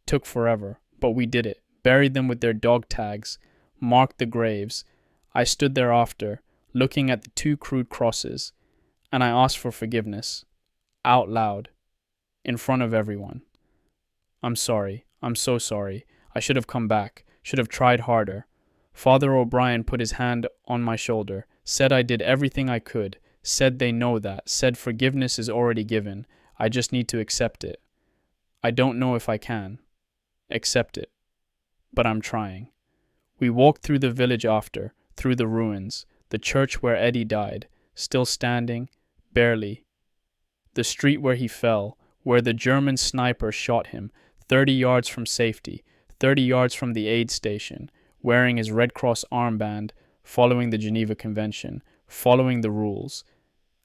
Took forever, but we did it. Buried them with their dog tags. Marked the graves. I stood there after, looking at the 2 crude crosses, and I asked for forgiveness. Out loud. In front of everyone. I'm sorry. I'm so sorry. I should have come back. Should have tried harder. Father O'Brien put his hand on my shoulder. Said I did everything I could. Said they know that. Said forgiveness is already given. I just need to accept it. I don't know if I can. Accept it. But I'm trying. We walked through the village after, through the ruins, the church where Eddie died, still standing, barely. The street where he fell, where the German sniper shot him, 30 yards from safety, 30 yards from the aid station, wearing his Red Cross armband, following the Geneva Convention, following the rules.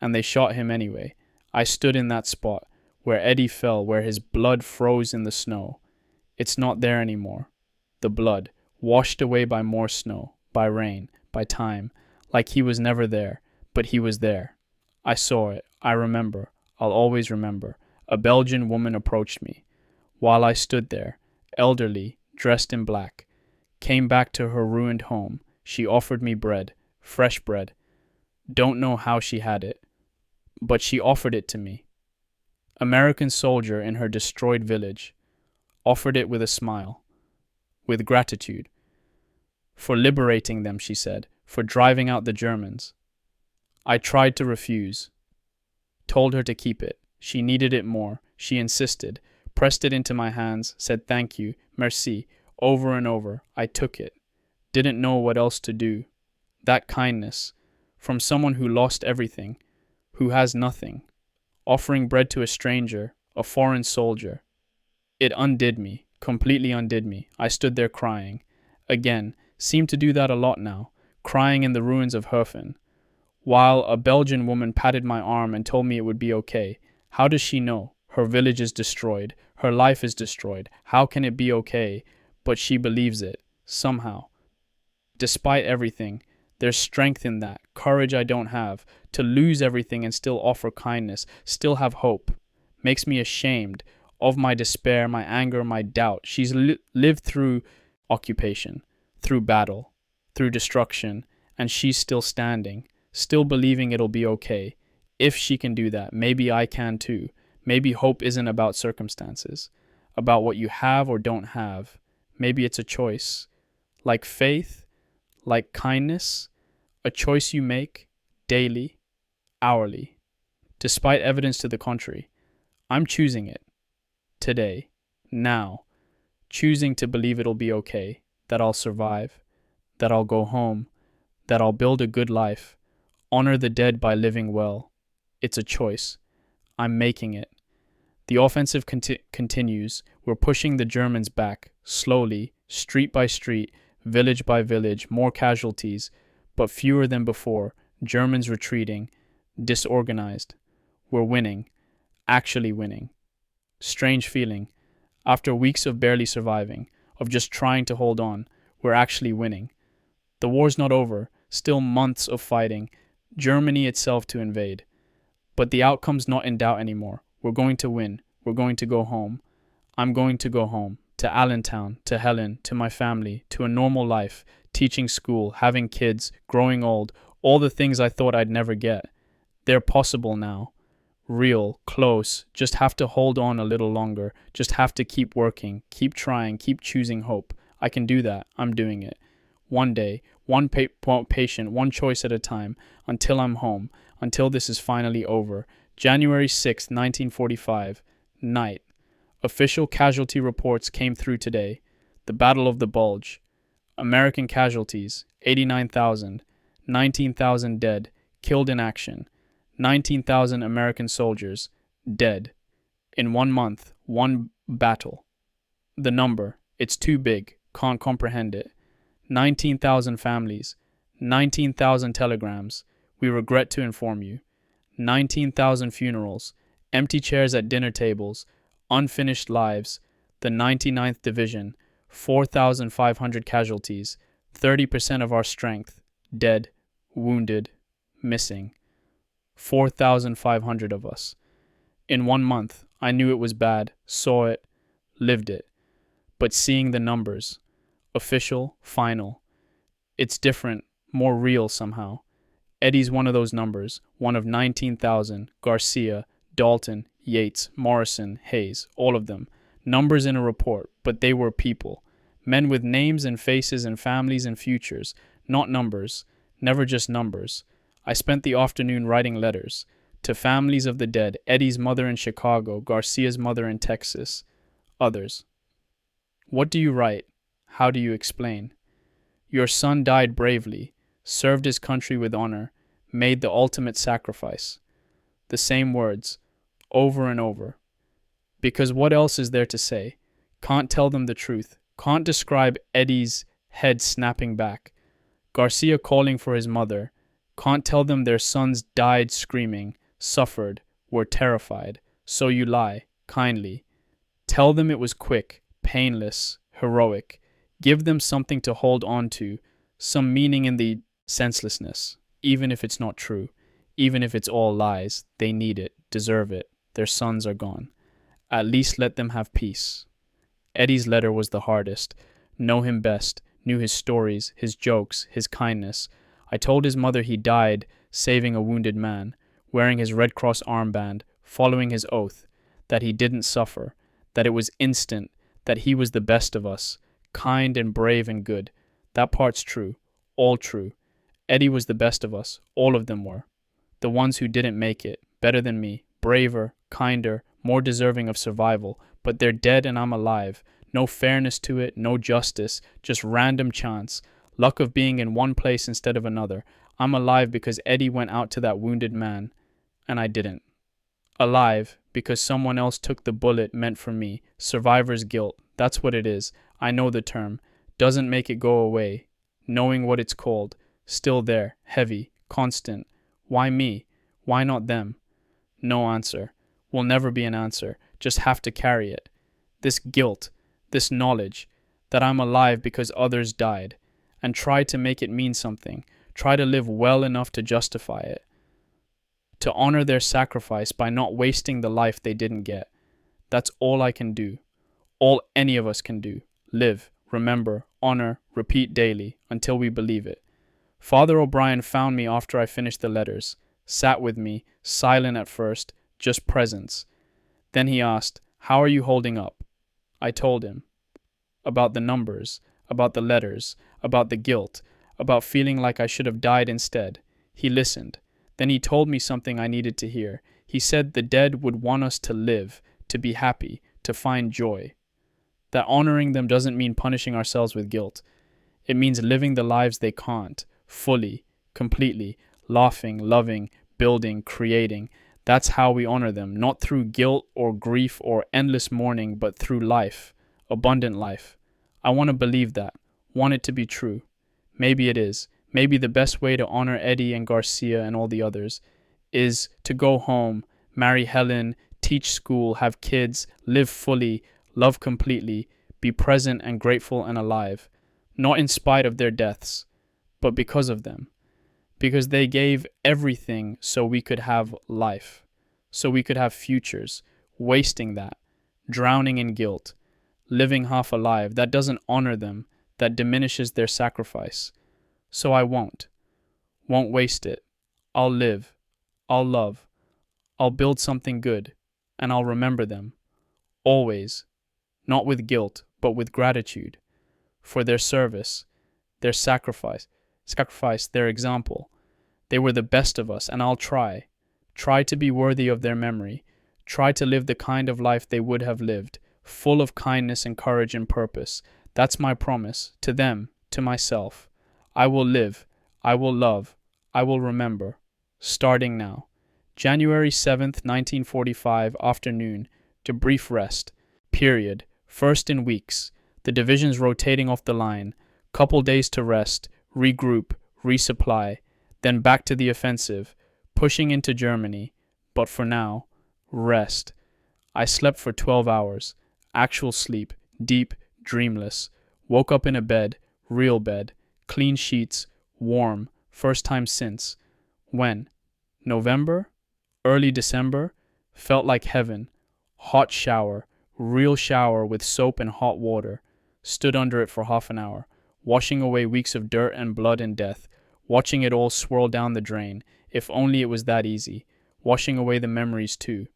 And they shot him anyway. I stood in that spot, where Eddie fell, where his blood froze in the snow. It's not there anymore. The blood, washed away by more snow, by rain, by time, like he was never there, but he was there. I saw it. I remember. I'll always remember. A Belgian woman approached me. While I stood there, elderly, dressed in black, came back to her ruined home. She offered me bread, fresh bread. Don't know how she had it, but she offered it to me. American soldier in her destroyed village, offered it with a smile, with gratitude. For liberating them, she said, for driving out the Germans. I tried to refuse. Told her to keep it. She needed it more. She insisted. Pressed it into my hands, said thank you, merci, over and over. I took it. Didn't know what else to do. That kindness, from someone who lost everything, who has nothing, offering bread to a stranger, a foreign soldier. It undid me, completely undid me. I stood there crying. Again, seemed to do that a lot now, crying in the ruins of Herfen. While a Belgian woman patted my arm and told me it would be okay. How does she know? Her village is destroyed. Her life is destroyed. How can it be okay? But she believes it, somehow. Despite everything, there's strength in that, courage I don't have, to lose everything and still offer kindness, still have hope. Makes me ashamed of my despair, my anger, my doubt. She's lived through occupation, through battle, through destruction, and she's still standing, still believing it'll be okay. If she can do that, maybe I can too. Maybe hope isn't about circumstances, about what you have or don't have. Maybe it's a choice. Like faith, like kindness, a choice you make daily, hourly. Despite evidence to the contrary, I'm choosing it. Today, now, choosing to believe it'll be okay, that I'll survive, that I'll go home, that I'll build a good life, honor the dead by living well. It's a choice. I'm making it. The offensive continues. We're pushing the Germans back, slowly, street by street, village by village, more casualties, but fewer than before, Germans retreating, disorganized. We're winning, actually winning. Strange feeling. After weeks of barely surviving, of just trying to hold on, we're actually winning. The war's not over, still months of fighting, Germany itself to invade. But the outcome's not in doubt anymore. We're going to win. We're going to go home. I'm going to go home. To Allentown, to Helen, to my family, to a normal life, teaching school, having kids, growing old, all the things I thought I'd never get. They're possible now. Real, close, just have to hold on a little longer, just have to keep working, keep trying, keep choosing hope. I can do that. I'm doing it. One one patient, one choice at a time, until I'm home, until this is finally over. January 6th, 1945, night. Official casualty reports came through today. The Battle of the Bulge. American casualties, 89,000. 19,000 dead, killed in action. 19,000 American soldiers, dead. In 1 month, one battle. The number, it's too big, can't comprehend it. 19,000 families, 19,000 telegrams, we regret to inform you. 19,000 funerals, empty chairs at dinner tables, unfinished lives, the 99th Division, 4,500 casualties, 30% of our strength, dead, wounded, missing. 4,500 of us. In 1 month, I knew it was bad, saw it, lived it. But seeing the numbers, official, final, it's different, more real somehow. Eddie's one of those numbers, one of 19,000, Garcia, Dalton, Yates, Morrison, Hayes, all of them. Numbers in a report, but they were people. Men with names and faces and families and futures, not numbers, never just numbers. I spent the afternoon writing letters to families of the dead, Eddie's mother in Chicago, Garcia's mother in Texas, others. What do you write? How do you explain? Your son died bravely, served his country with honor, made the ultimate sacrifice. The same words, over and over. Because what else is there to say? Can't tell them the truth. Can't describe Eddie's head snapping back. Garcia calling for his mother. Can't tell them their sons died screaming, suffered, were terrified. So you lie, kindly. Tell them it was quick, painless, heroic. Give them something to hold on to, some meaning in the senselessness, even if it's not true, even if it's all lies. They need it, deserve it. Their sons are gone. At least let them have peace. Eddie's letter was the hardest. Know him best, knew his stories, his jokes, his kindness. I told his mother he died saving a wounded man, wearing his Red Cross armband, following his oath, that he didn't suffer, that it was instant, that he was the best of us, kind and brave and good. That part's true, all true. Eddie was the best of us, all of them were. The ones who didn't make it, better than me, braver, kinder, more deserving of survival, but they're dead and I'm alive. No fairness to it, no justice, just random chance. Luck of being in one place instead of another. I'm alive because Eddie went out to that wounded man, and I didn't. Alive because someone else took the bullet meant for me. Survivor's guilt, that's what it is. I know the term. Doesn't make it go away. Knowing what it's called. Still there, heavy, constant. Why me? Why not them? No answer. Will never be an answer. Just have to carry it. This guilt, this knowledge, that I'm alive because others died, and try to make it mean something. Try to live well enough to justify it. To honor their sacrifice by not wasting the life they didn't get. That's all I can do. All any of us can do. Live, remember, honor, repeat daily, until we believe it. Father O'Brien found me after I finished the letters, sat with me, silent at first, just presence. Then he asked, "How are you holding up?" I told him. About the numbers, about the letters, about the guilt, about feeling like I should have died instead. He listened. Then he told me something I needed to hear. He said the dead would want us to live, to be happy, to find joy. That honoring them doesn't mean punishing ourselves with guilt. It means living the lives they can't, fully, completely, laughing, loving, building, creating. That's how we honor them, not through guilt or grief or endless mourning, but through life, abundant life. I want to believe that, want it to be true. Maybe it is. Maybe the best way to honor Eddie and Garcia and all the others is to go home, marry Helen, teach school, have kids, live fully, love completely, be present and grateful and alive, not in spite of their deaths, but because of them. Because they gave everything so we could have life, so we could have futures. Wasting that, drowning in guilt, living half alive, that doesn't honor them, that diminishes their sacrifice. So I won't waste it. I'll live, I'll love, I'll build something good, and I'll remember them, always, not with guilt, but with gratitude, for their service, their sacrifice, sacrifice their example. They were the best of us, and I'll try to be worthy of their memory, try to live the kind of life they would have lived, full of kindness and courage and purpose. That's my promise, to them, to myself. I will live, I will love, I will remember. Starting now. January 7th, 1945, afternoon, to brief rest. Period. First in weeks. The divisions rotating off the line. Couple days to rest, regroup, resupply. Then back to the offensive, pushing into Germany. But for now, rest. I slept for 12 hours. Actual sleep, deep, dreamless. Woke up in a bed, real bed, clean sheets, warm, first time since. When? November? Early December? Felt like heaven. Hot shower, real shower with soap and hot water. Stood under it for half an hour, washing away weeks of dirt and blood and death, watching it all swirl down the drain. If only it was that easy. Washing away the memories too.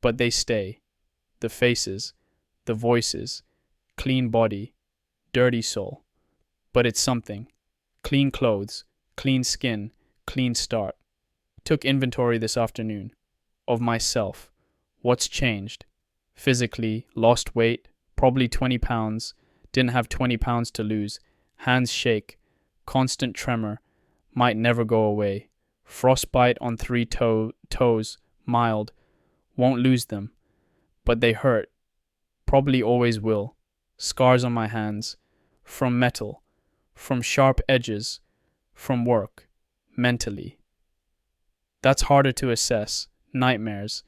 But they stay. The faces, the voices, clean body, dirty soul. But it's something. Clean clothes, clean skin, clean start. Took inventory this afternoon. Of myself. What's changed? Physically, lost weight, probably 20 pounds. Didn't have 20 pounds to lose. Hands shake. Constant tremor. Might never go away. Frostbite on 3 toes. Mild. Won't lose them. But they hurt. Probably always will. Scars on my hands. From metal. From sharp edges. From work. Mentally. That's harder to assess. Nightmares.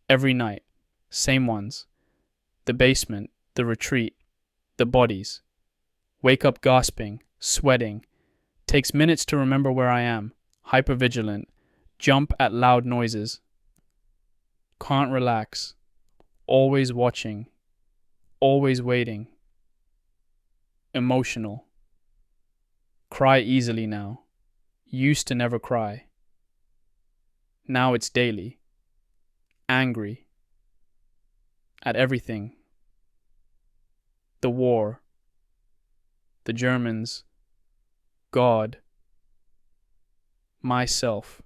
Every night. Same ones. The basement. The retreat. The bodies. Wake up gasping. Sweating. Takes minutes to remember where I am. Hypervigilant. Jump at loud noises. Can't relax. Always watching. Always waiting. Emotional. Cry easily now. Used to never cry. Now it's daily. Angry. At everything. The war. The Germans. God. Myself.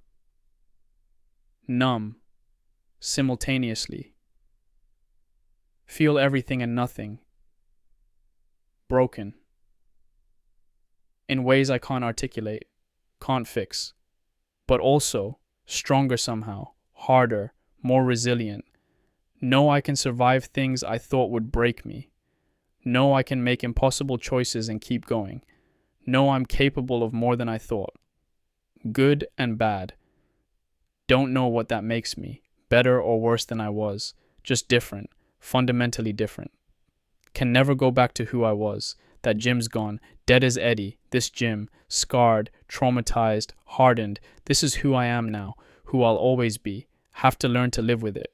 Numb. Simultaneously. Feel everything and nothing. Broken. In ways I can't articulate, can't fix. But also, stronger somehow, harder, more resilient. Know I can survive things I thought would break me. Know I can make impossible choices and keep going. Know I'm capable of more than I thought. Good and bad. Don't know what that makes me, better or worse than I was, just different, fundamentally different. Can never go back to who I was. That Jim's gone, dead as Eddie, this Jim, scarred, traumatized, hardened. This is who I am now, who I'll always be. Have to learn to live with it.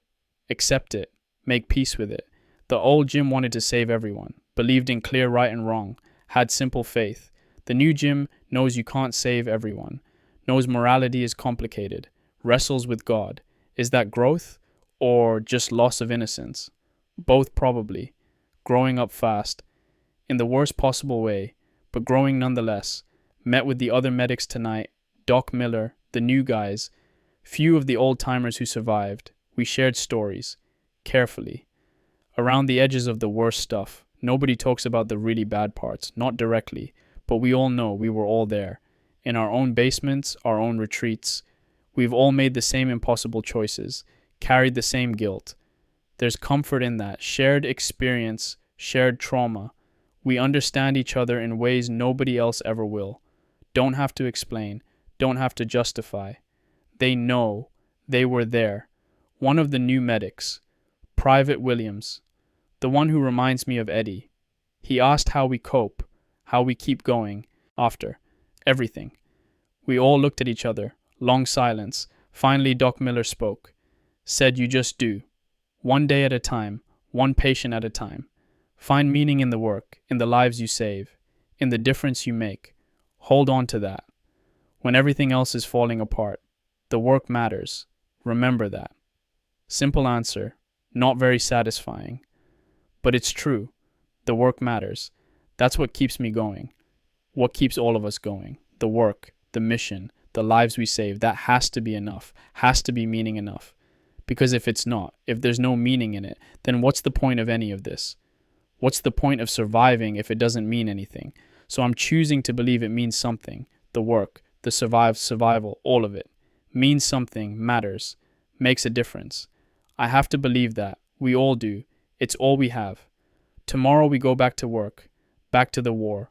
Accept it. Make peace with it. The old Jim wanted to save everyone, believed in clear right and wrong, had simple faith. The new Jim knows you can't save everyone, knows morality is complicated, wrestles with God. Is that growth or just loss of innocence? Both probably. Growing up fast. In the worst possible way, but growing nonetheless. Met with the other medics tonight, Doc Miller, the new guys, few of the old-timers who survived. We shared stories, carefully. Around the edges of the worst stuff. Nobody talks about the really bad parts, not directly, but we all know we were all there. In our own basements, our own retreats. We've all made the same impossible choices, carried the same guilt. There's comfort in that, shared experience, shared trauma. We understand each other in ways nobody else ever will. Don't have to explain, don't have to justify. They know, they were there. One of the new medics, Private Williams, the one who reminds me of Eddie. He asked how we cope, how we keep going, after everything. We all looked at each other, long silence. Finally, Doc Miller spoke. Said you just do. One day at a time, one patient at a time. Find meaning in the work, in the lives you save, in the difference you make. Hold on to that. When everything else is falling apart, the work matters. Remember that. Simple answer, not very satisfying. But it's true. The work matters. That's what keeps me going. What keeps all of us going. the work, the mission, the lives we save. That has to be enough, has to be meaning enough. Because if it's not, if there's no meaning in it, then what's the point of any of this? What's the point of surviving if it doesn't mean anything? So I'm choosing to believe it means something. The work, the survival, all of it. Means something, matters, makes a difference. I have to believe that. We all do. It's all we have. Tomorrow we go back to work, back to the war.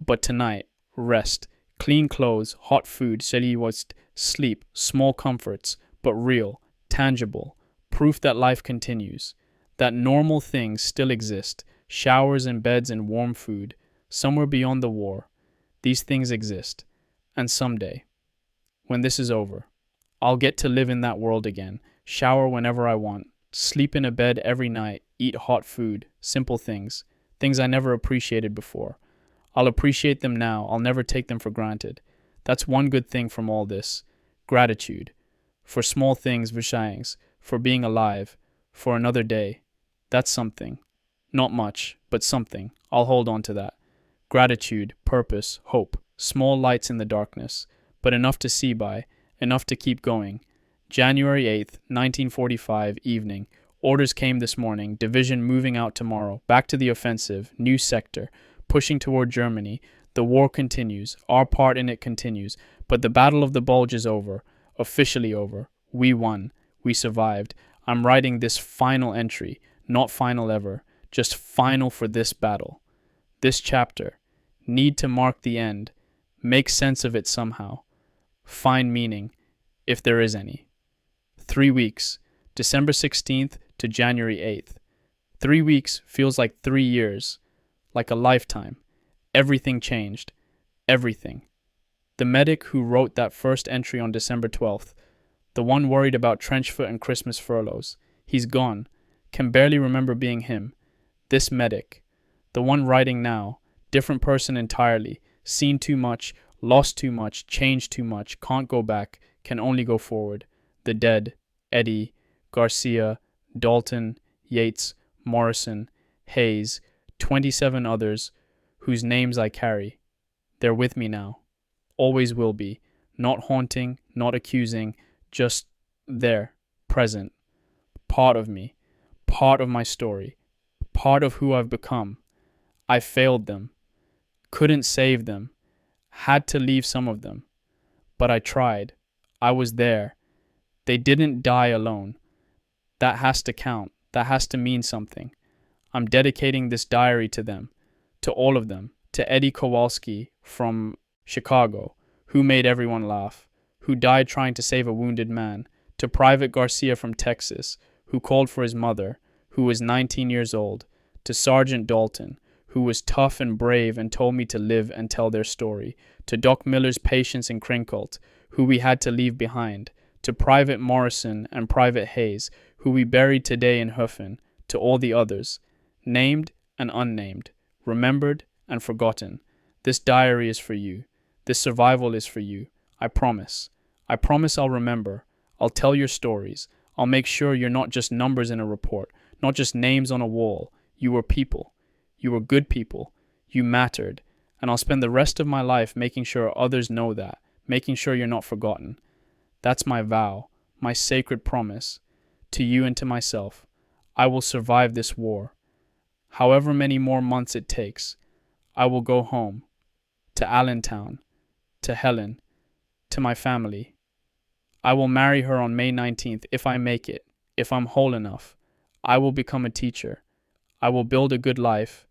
But tonight, rest, clean clothes, hot food, sleep, small comforts, but real, tangible, proof that life continues, that normal things still exist, showers and beds and warm food, somewhere beyond the war. These things exist. And someday, when this is over, I'll get to live in that world again, shower whenever I want, sleep in a bed every night, eat hot food, simple things, things I never appreciated before. I'll appreciate them now, I'll never take them for granted. That's one good thing from all this. Gratitude. For small things, vishayangs, for being alive, for another day. That's something. Not much, but something. I'll hold on to that. Gratitude, purpose, hope. Small lights in the darkness, but enough to see by, enough to keep going. January 8th, 1945, evening. Orders came this morning, division moving out tomorrow, back to the offensive, new sector, pushing toward Germany. The war continues, our part in it continues, but the Battle of the Bulge is over, officially over. We won, we survived. I'm writing this final entry, not final ever, just final for this battle. This chapter, need to mark the end, make sense of it somehow, find meaning, if there is any. 3 weeks, December 16th to January 8th. 3 weeks feels like 3 years, like a lifetime. Everything changed. Everything. The medic who wrote that first entry on December 12th, the one worried about trench foot and Christmas furloughs, he's gone. Can barely remember being him. This medic, the one writing now, different person entirely, seen too much, lost too much, changed too much, can't go back, can only go forward. The dead, Eddie, Garcia, Dalton, Yates, Morrison, Hayes, 27 others whose names I carry. They're with me now. Always will be. Not haunting, not accusing, just there, present. Part of me. Part of my story. Part of who I've become. I failed them. Couldn't save them. Had to leave some of them. But I tried. I was there. They didn't die alone. That has to count. That has to mean something. I'm dedicating this diary to them. To all of them. To Eddie Kowalski from Chicago, who made everyone laugh, who died trying to save a wounded man. To Private Garcia from Texas, who called for his mother, who was 19 years old. To Sergeant Dalton, who was tough and brave and told me to live and tell their story. To Doc Miller's patients in Krinkelt, who we had to leave behind. To Private Morrison and Private Hayes, who we buried today in Huffen. To all the others, named and unnamed, remembered and forgotten. This diary is for you. This survival is for you. I promise. I promise I'll remember. I'll tell your stories. I'll make sure you're not just numbers in a report, not just names on a wall. You were people. You were good people. You mattered. And I'll spend the rest of my life making sure others know that, making sure you're not forgotten. That's my vow, my sacred promise, to you and to myself. I will survive this war. However many more months it takes, I will go home, to Allentown, to Helen, to my family. I will marry her on May 19th if I make it, if I'm whole enough. I will become a teacher. I will build a good life.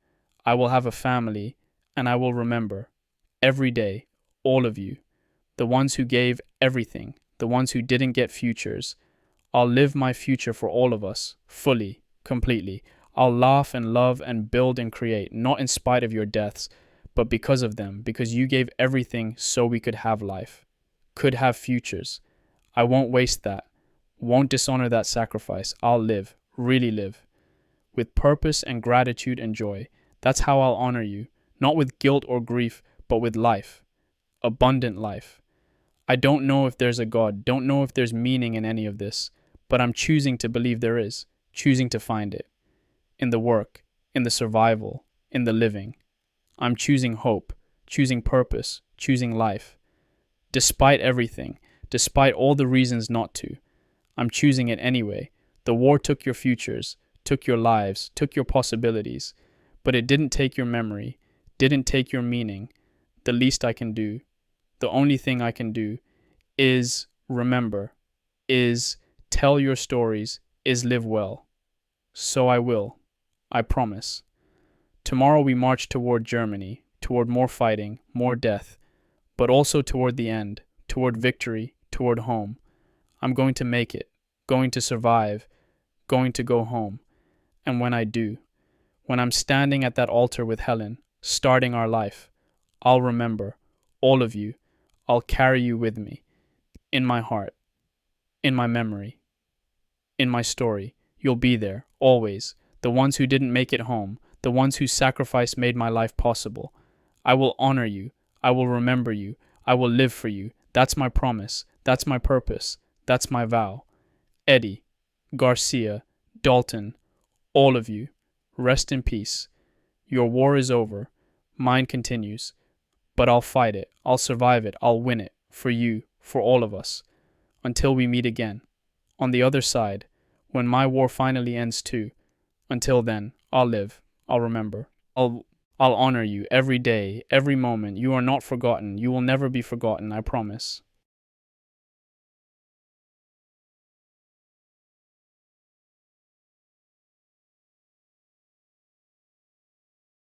I will have a family, and I will remember, every day, all of you, the ones who gave everything, the ones who didn't get futures. I'll live my future for all of us, fully, completely. I'll laugh and love and build and create, not in spite of your deaths, but because of them, because you gave everything so we could have life, could have futures. I won't waste that, won't dishonor that sacrifice. I'll live, really live, with purpose and gratitude and joy. That's how I'll honor you, not with guilt or grief, but with life, abundant life. I don't know if there's a God, don't know if there's meaning in any of this, but I'm choosing to believe there is, choosing to find it. In the work, in the survival, in the living. I'm choosing hope, choosing purpose, choosing life. Despite everything, despite all the reasons not to, I'm choosing it anyway. The war took your futures, took your lives, took your possibilities, but it didn't take your memory, didn't take your meaning. The least I can do, the only thing I can do, is remember, is tell your stories, is live well. So I will. I promise. Tomorrow we march toward Germany, toward more fighting, more death, but also toward the end, toward victory, toward home. I'm going to make it, going to survive, going to go home. And when I do, when I'm standing at that altar with Helen, starting our life, I'll remember, all of you. I'll carry you with me, in my heart, in my memory, in my story. You'll be there, always, the ones who didn't make it home, the ones whose sacrifice made my life possible. I will honor you. I will remember you. I will live for you. That's my promise. That's my purpose. That's my vow. Eddie, Garcia, Dalton, all of you, rest in peace. Your war is over. Mine continues. But I'll fight it. I'll survive it. I'll win it. For you, for all of us. Until we meet again. On the other side, when my war finally ends too. Until then, I'll live. I'll remember. I'll honor you every day, every moment. You are not forgotten. You will never be forgotten, I promise.